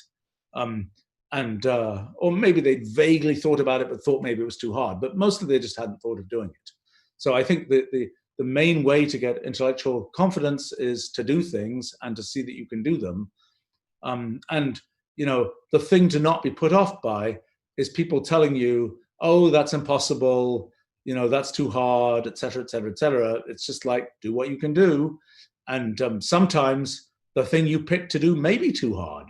Or maybe they vaguely thought about it, but thought maybe it was too hard. But mostly they just hadn't thought of doing it. So I think the main way to get intellectual confidence is to do things and to see that you can do them. And you know, the thing to not be put off by is people telling you, oh, that's impossible, you know, that's too hard, et cetera, et cetera, et cetera. It's just like, do what you can do. And sometimes the thing you pick to do may be too hard.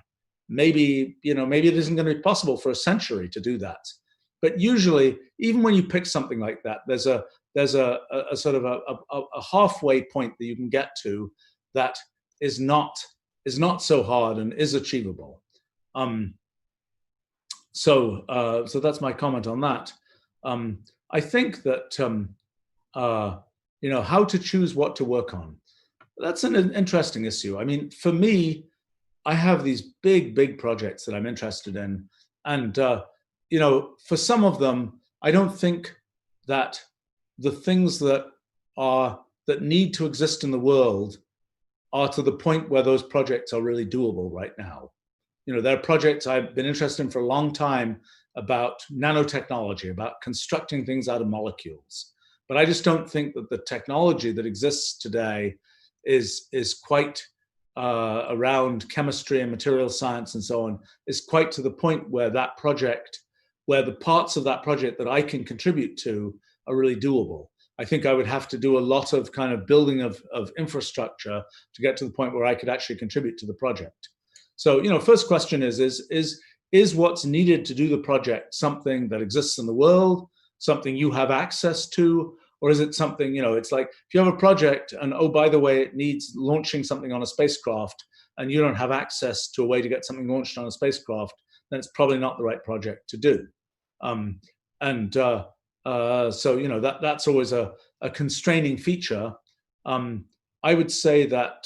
Maybe it isn't going to be possible for a century to do that. But usually, even when you pick something like that, there's a sort of a halfway point that you can get to that is not so hard and is achievable. So that's my comment on that. I think that how to choose what to work on. That's an interesting issue. I mean, for me, I have these big projects that I'm interested in, and for some of them, I don't think that the things that need to exist in the world are to the point where those projects are really doable right now. there are projects I've been interested in for a long time about nanotechnology, about constructing things out of molecules. But I just don't think that the technology that exists today is quite around chemistry and material science and so on, is quite to the point where that project, where the parts of that project that I can contribute to are really doable. I think I would have to do a lot of kind of building of infrastructure to get to the point where I could actually contribute to the project. So, first question is what's needed to do the project something that exists in the world, something you have access to, or is it something, it's like if you have a project and, oh, by the way, it needs launching something on a spacecraft and you don't have access to a way to get something launched on a spacecraft, then it's probably not the right project to do. So, that's always a constraining feature. I would say that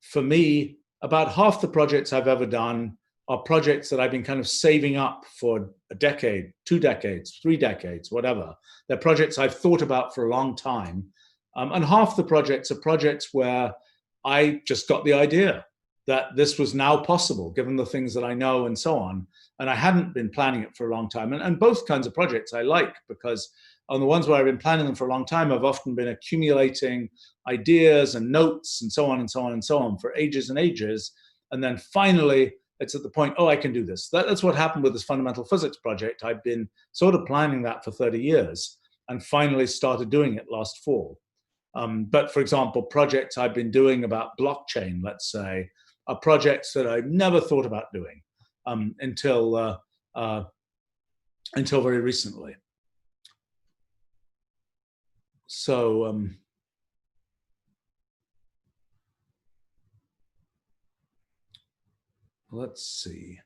for me, about half the projects I've ever done are projects that I've been kind of saving up for a decade, 2 decades, 3 decades, whatever. They're projects I've thought about for a long time. And half the projects are projects where I just got the idea that this was now possible, given the things that I know and so on. And I hadn't been planning it for a long time. And both kinds of projects I like, because on the ones where I've been planning them for a long time, I've often been accumulating ideas and notes and so on and so on and so on for ages and ages. And then finally, it's at the point, oh, I can do this. That's what happened with this fundamental physics project. I've been sort of planning that for 30 years and finally started doing it last fall. But for example, projects I've been doing about blockchain, let's say, are projects that I've never thought about doing until very recently. So let's see.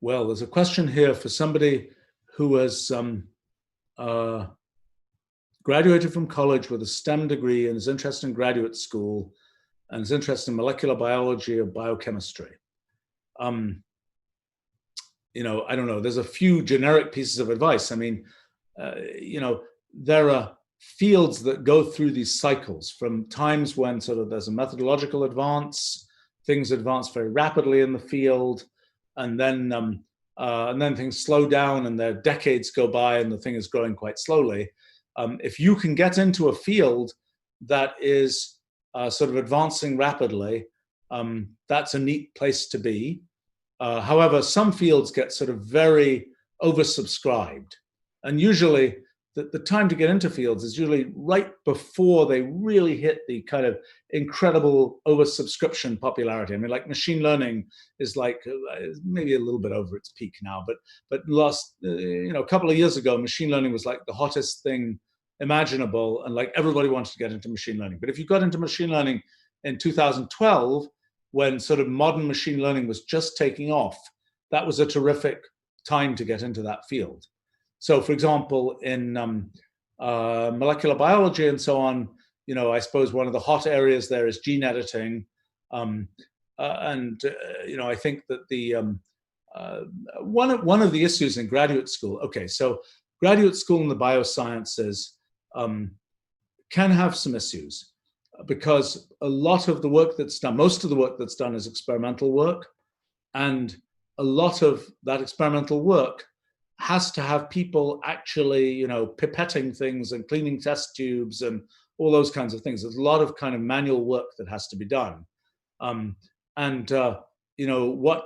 Well, there's a question here for somebody who has graduated from college with a STEM degree and is interested in graduate school and is interested in molecular biology or biochemistry. I don't know. There's a few generic pieces of advice. I mean, there are fields that go through these cycles from times when sort of there's a methodological advance, things advance very rapidly in the field, and then things slow down and their decades go by and the thing is growing quite slowly. If you can get into a field that is sort of advancing rapidly, that's a neat place to be. However, some fields get sort of very oversubscribed. And usually the time to get into fields is usually right before they really hit the kind of incredible oversubscription popularity. I mean, like machine learning is like maybe a little bit over its peak now, but last, a couple of years ago, machine learning was like the hottest thing imaginable. And like everybody wanted to get into machine learning. But if you got into machine learning in 2012, when sort of modern machine learning was just taking off, that was a terrific time to get into that field. So, for example, in molecular biology and so on, I suppose one of the hot areas there is gene editing. I think that the one of the issues in graduate school, okay, so graduate school in the biosciences can have some issues because a lot of the work that's done, most of the work that's done is experimental work. And a lot of that experimental work has to have people actually, pipetting things and cleaning test tubes and all those kinds of things. There's a lot of kind of manual work that has to be done. What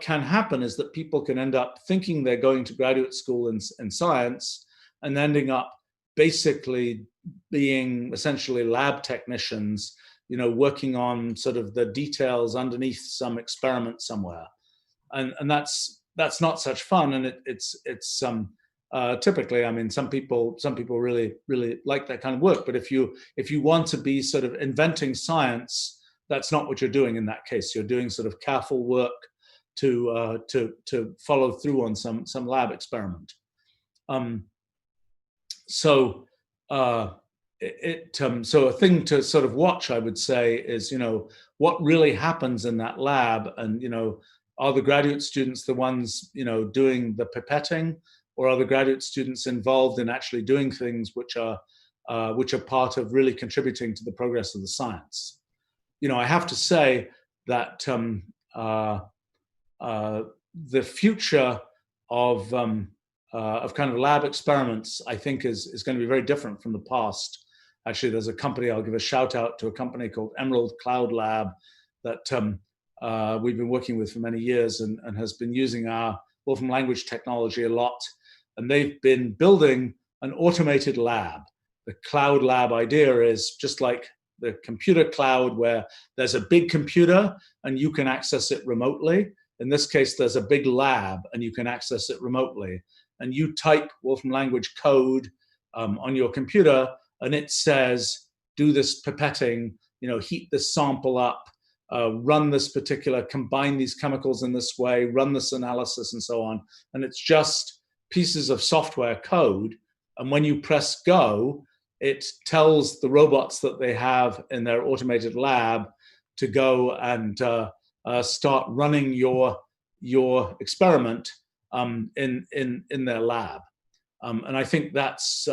can happen is that people can end up thinking they're going to graduate school in science and ending up basically being essentially lab technicians, working on sort of the details underneath some experiment somewhere. And that's not such fun. And it's typically, I mean, some people really, really like that kind of work. But if you want to be sort of inventing science, that's not what you're doing in that case. You're doing sort of careful work to follow through on some lab experiment. So a thing to sort of watch, I would say, is what really happens in that lab, and are the graduate students the ones doing the pipetting, or are the graduate students involved in actually doing things which are which are part of really contributing to the progress of the science. I have to say that the future of kind of lab experiments, I think, is going to be very different from the past. Actually, there's a company, I'll give a shout out to a company called Emerald Cloud Lab that we've been working with for many years and has been using our Wolfram language technology a lot. And they've been building an automated lab. The cloud lab idea is just like the computer cloud, where there's a big computer and you can access it remotely. In this case, there's a big lab and you can access it remotely. And you type Wolfram language code on your computer, and it says, do this pipetting, heat this sample up, run this particular, combine these chemicals in this way, run this analysis, and so on. And it's just pieces of software code. And when you press go, it tells the robots that they have in their automated lab to go and start running your experiment in their lab. And I think that's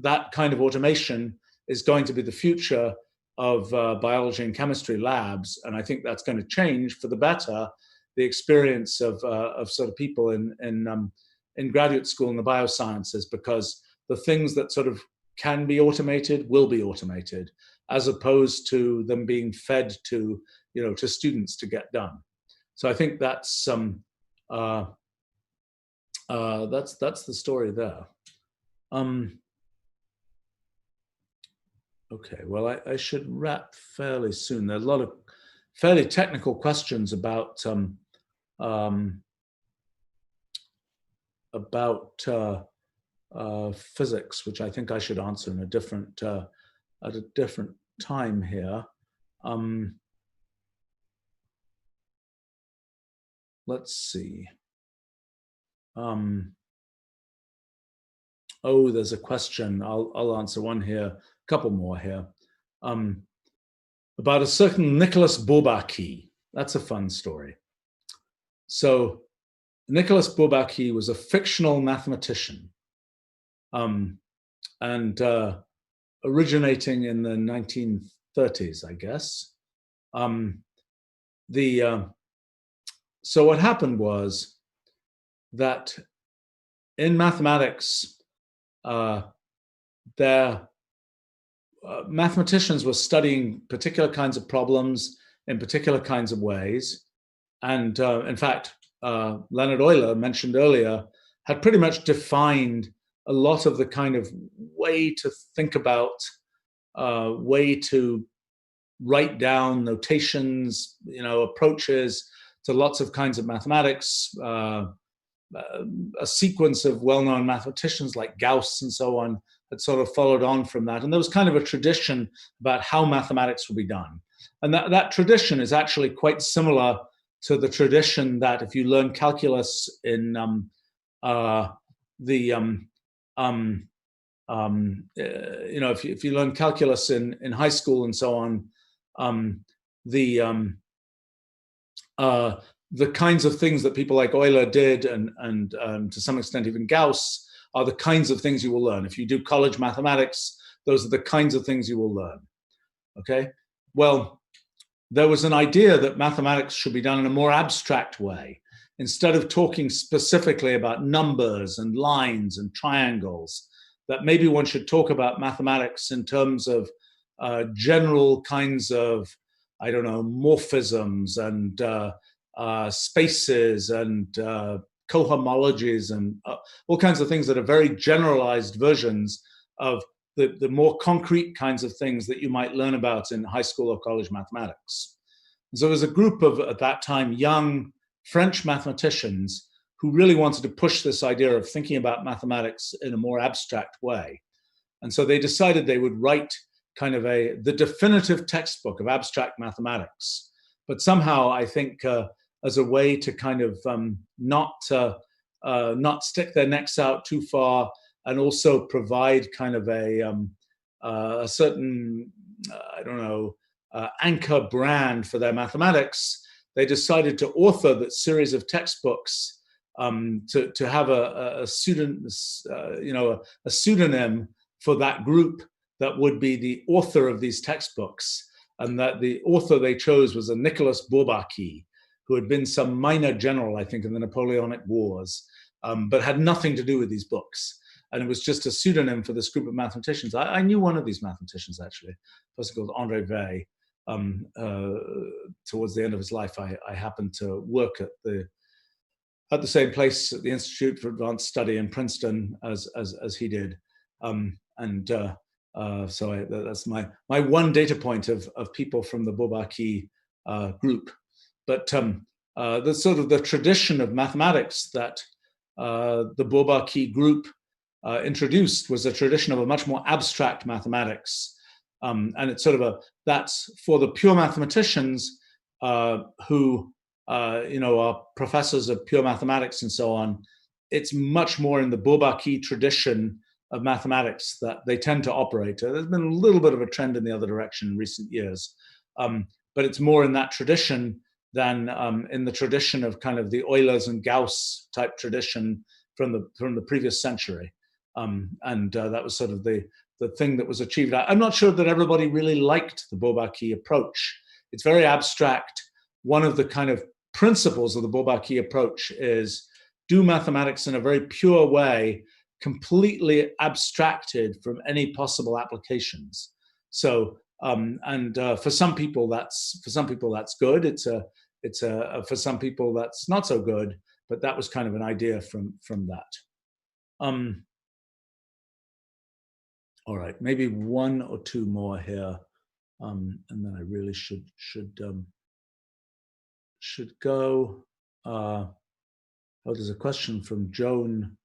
that kind of automation is going to be the future of biology and chemistry labs. And I think that's going to change for the better the experience of sort of people in graduate school in the biosciences, because the things that sort of can be automated will be automated, as opposed to them being fed to students to get done. So I think that's the story there. Okay, well, I should wrap fairly soon. There's a lot of fairly technical questions about physics, which I think I should answer in a different at a different time here. Let's see. Oh, there's a question. I'll answer one here. A couple more here. About a certain Nicholas Bourbaki. That's a fun story. So Nicholas Bourbaki was a fictional mathematician, and originating in the 1930s, I guess. So what happened was that in mathematics, mathematicians were studying particular kinds of problems in particular kinds of ways. And in fact, Leonhard Euler, mentioned earlier, had pretty much defined a lot of the kind of way to think about, way to write down notations, approaches to lots of kinds of mathematics, a sequence of well-known mathematicians like Gauss and so on had sort of followed on from that. And there was kind of a tradition about how mathematics would be done. And that tradition is actually quite similar to the tradition that if you learn calculus in if you learn calculus in high school and so on, the kinds of things that people like Euler did, and to some extent even Gauss, are the kinds of things you will learn. If you do college mathematics, those are the kinds of things you will learn. Okay? Well, there was an idea that mathematics should be done in a more abstract way. Instead of talking specifically about numbers and lines and triangles, that maybe one should talk about mathematics in terms of general kinds of, morphisms and spaces and cohomologies and all kinds of things that are very generalized versions of the more concrete kinds of things that you might learn about in high school or college mathematics. So there was a group of, at that time, young French mathematicians who really wanted to push this idea of thinking about mathematics in a more abstract way. And so they decided they would write kind of the definitive textbook of abstract mathematics. But somehow, I think, as a way to kind of not stick their necks out too far, and also provide kind of a certain, anchor brand for their mathematics, they decided to author that series of textbooks to have a pseudonym for that group that would be the author of these textbooks, and that the author they chose was a Nicholas Bourbaki, who had been some minor general, I think, in the Napoleonic Wars, but had nothing to do with these books. And it was just a pseudonym for this group of mathematicians. I knew one of these mathematicians, actually, a person called André Weil. Towards the end of his life, I happened to work at the same place, at the Institute for Advanced Study in Princeton, as he did. So that's my one data point of people from the Bourbaki group. But the sort of the tradition of mathematics that the Bourbaki group introduced was a tradition of a much more abstract mathematics. And it's sort of that's for the pure mathematicians who are professors of pure mathematics and so on. It's much more in the Bourbaki tradition of mathematics that they tend to operate. There's been a little bit of a trend in the other direction in recent years, but it's more in that tradition than in the tradition of kind of the Eulers and Gauss type tradition from the previous century. That was sort of the thing that was achieved. I'm not sure that everybody really liked the Bourbaki approach. It's very abstract. One of the kind of principles of the Bourbaki approach is do mathematics in a very pure way, completely abstracted from any possible applications. So, for some people that's good. For some people that's not so good. But that was kind of an idea from that. All right, maybe one or two more here, and then I really should go. There's a question from Joan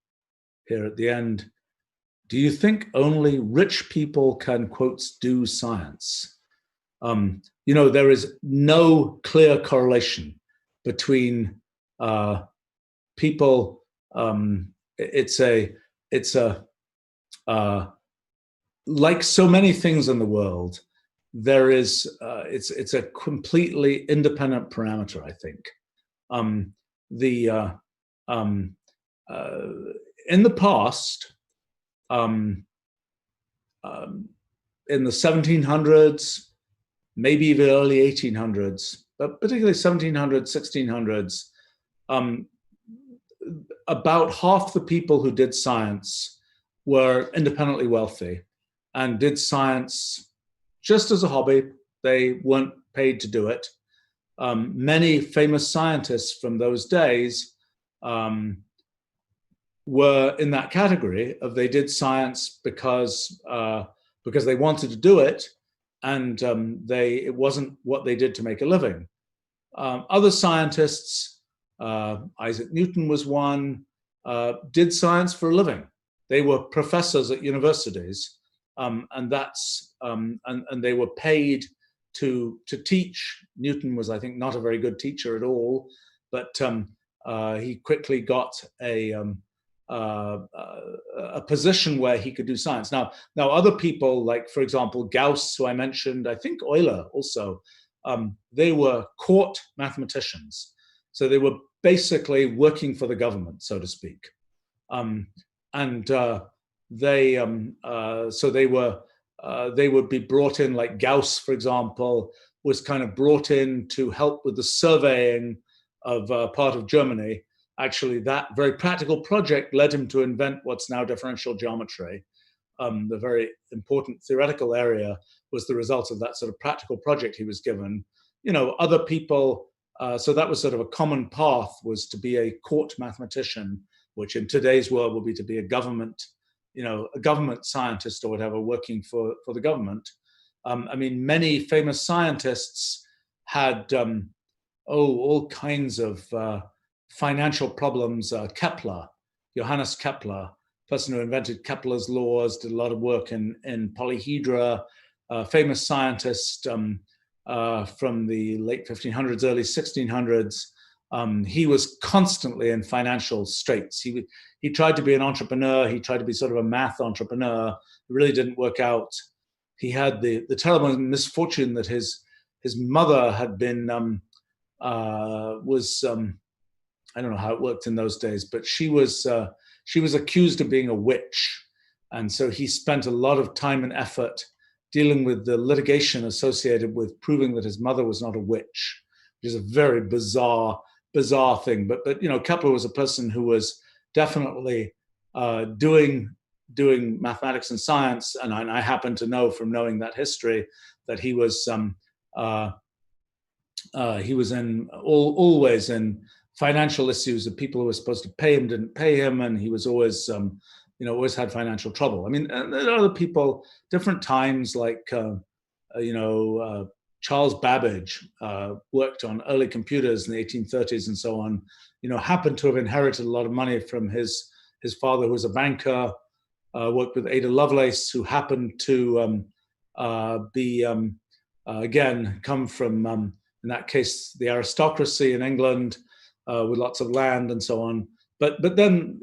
here at the end. Do you think only rich people can, quotes, do science? There is no clear correlation between people. It's like so many things in the world, there is it's a completely independent parameter, I think. In the past, in the 1700s, maybe even early 1800s, but particularly 1700s, 1600s, about half the people who did science were independently wealthy and did science just as a hobby. They weren't paid to do it. Many famous scientists from those days were in that category of they did science because they wanted to do it, and it wasn't what they did to make a living. Other scientists, Isaac Newton was one, did science for a living. They were professors at universities, and they were paid to teach. Newton was, I think, not a very good teacher at all, but he quickly got a position where he could do science. Now other people, like, for example, Gauss, who I mentioned, I think Euler also, they were court mathematicians. So they were basically working for the government, so to speak. They would be brought in, like Gauss, for example, was kind of brought in to help with the surveying of part of Germany. Actually, that very practical project led him to invent what's now differential geometry. The very important theoretical area was the result of that sort of practical project he was given. Other people, so that was sort of a common path, was to be a court mathematician, which in today's world would be to be a government scientist or whatever, working for the government. Many famous scientists had all kinds of financial problems. Johannes Kepler, person who invented Kepler's laws, did a lot of work in polyhedra, famous scientist from the late 1500s, early 1600s. He was constantly in financial straits. He tried to be an entrepreneur. He tried to be sort of a math entrepreneur. It really didn't work out. He had the terrible misfortune that his mother had been I don't know how it worked in those days, but she was accused of being a witch, And so he spent a lot of time and effort dealing with the litigation associated with proving that his mother was not a witch, which is a very bizarre thing. But Kepler was a person who was definitely doing mathematics and science, and I happen to know from knowing that history that he was always in financial issues of people who were supposed to pay him didn't pay him, and he was always always had financial trouble. I mean, there are other people, different times, like Charles Babbage worked on early computers in the 1830s and so on. Happened to have inherited a lot of money from his father, who was a banker. Worked with Ada Lovelace, who happened to again come from in that case the aristocracy in England, with lots of land and so on. But then,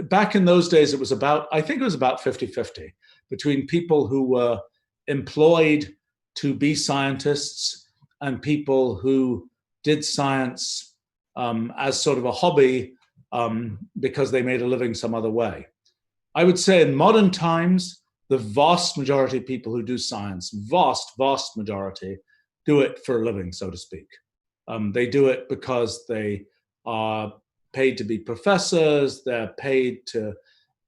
back in those days, I think it was about 50-50 between people who were employed to be scientists and people who did science as sort of a hobby because they made a living some other way. I would say in modern times, the vast majority of people who do science, vast majority, do it for a living, so to speak. They do it because they are paid to be professors, they're paid to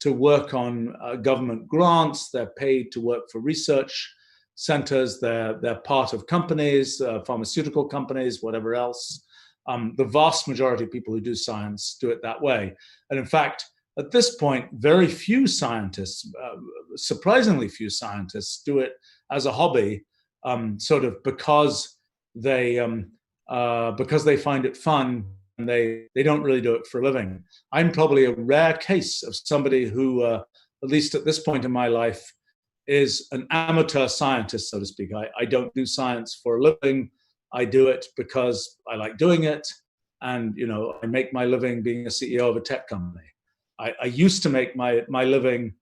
work on government grants, they're paid to work for research centers, they're part of companies, pharmaceutical companies, whatever else. The vast majority of people who do science do it that way. And in fact, at this point, very few scientists, surprisingly few scientists, do it as a hobby, sort of because they find it fun, and they don't really do it for a living. I'm probably a rare case of somebody who, at least at this point in my life, is an amateur scientist, so to speak. I don't do science for a living. I do it because I like doing it, and I make my living being a CEO of a tech company. I used to make my living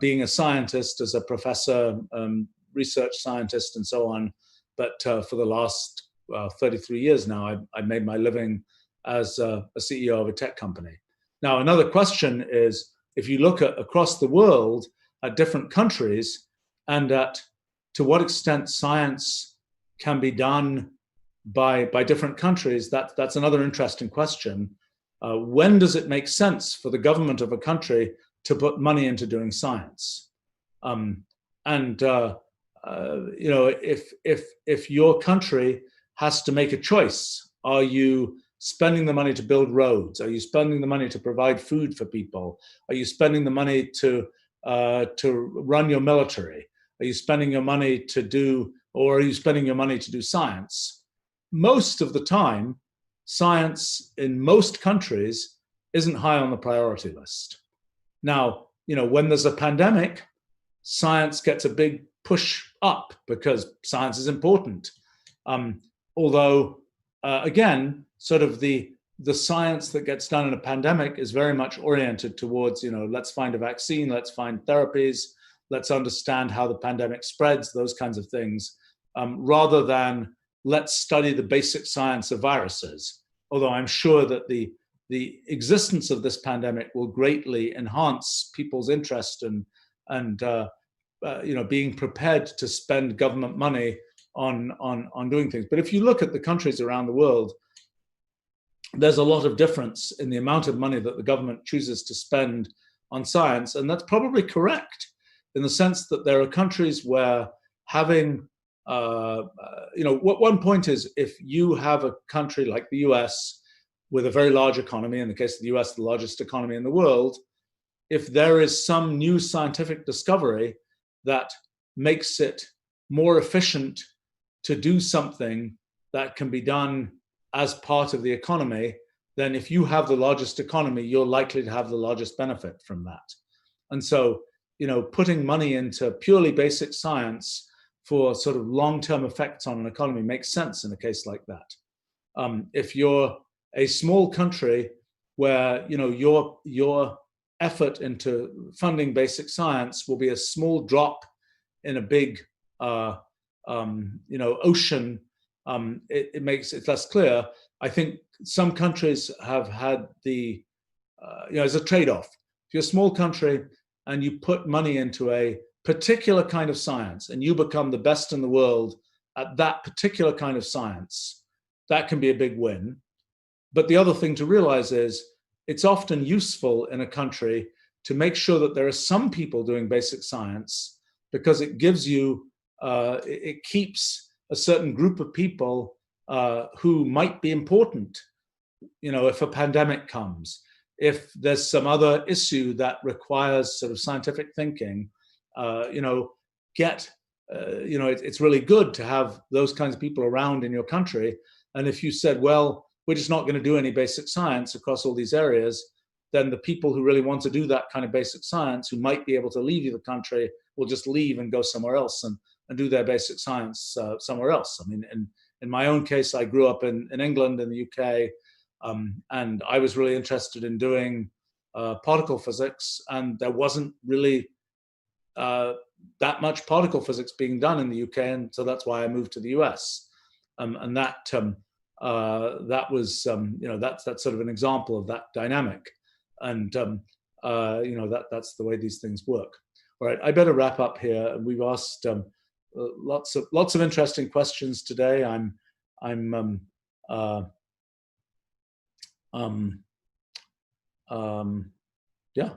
being a scientist as a professor, research scientist, and so on. But for the last 33 years now, I made my living as a CEO of a tech company. Now, another question is, if you look across the world at different countries and to what extent science can be done by different countries, that's another interesting question. When does it make sense for the government of a country to put money into doing science? If your country has to make a choice, are you spending the money to build roads? Are you spending the money to provide food for people? Are you spending the money to run your military? Are you spending your money to do science? Most of the time, science in most countries isn't high on the priority list. Now, when there's a pandemic, science gets a big push up because science is important. Although, again, sort of the science that gets done in a pandemic is very much oriented towards, let's find a vaccine, let's find therapies, let's understand how the pandemic spreads, those kinds of things, rather than let's study the basic science of viruses. Although I'm sure that the existence of this pandemic will greatly enhance people's interest and being prepared to spend government money on doing things. But if you look at the countries around the world, there's a lot of difference in the amount of money that the government chooses to spend on science, and that's probably correct in the sense that there are countries where having what one point is, if you have a country like the US with a very large economy, in the case of the US, the largest economy in the world, if there is some new scientific discovery that makes it more efficient to do something that can be done as part of the economy, then if you have the largest economy, you're likely to have the largest benefit from that. And so, putting money into purely basic science for sort of long-term effects on an economy makes sense in a case like that. If you're a small country where your effort into funding basic science will be a small drop in a big ocean, it makes it less clear. I think some countries have had as a trade-off. If you're a small country and you put money into a particular kind of science and you become the best in the world at that particular kind of science, that can be a big win. But the other thing to realize is it's often useful in a country to make sure that there are some people doing basic science, because it gives you, it keeps a certain group of people who might be important. You know, if a pandemic comes, if there's some other issue that requires sort of scientific thinking, you know, it's really good to have those kinds of people around in your country. And if you said, well, we're just not going to do any basic science across all these areas, then the people who really want to do that kind of basic science, who might be able to leave the country, will just leave and go somewhere else and do their basic science somewhere else. I mean, in my own case, I grew up in England, in the UK, and I was really interested in doing particle physics, and there wasn't really that much particle physics being done in the UK, and so that's why I moved to the US. And that was, you know, that's sort of an example of that dynamic, and you know, that's the way these things work. All right, I better wrap up here. We've asked lots of interesting questions today. Yeah,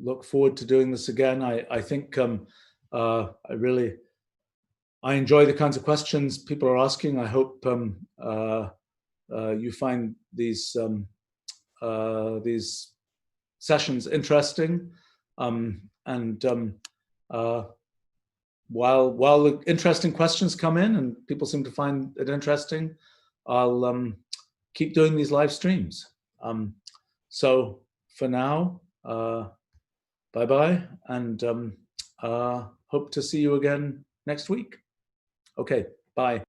look forward to doing this again. I think I enjoy the kinds of questions people are asking. I hope you find these sessions interesting. While the interesting questions come in and people seem to find it interesting, I'll keep doing these live streams. So for now, bye-bye, and hope to see you again next week. Okay, bye.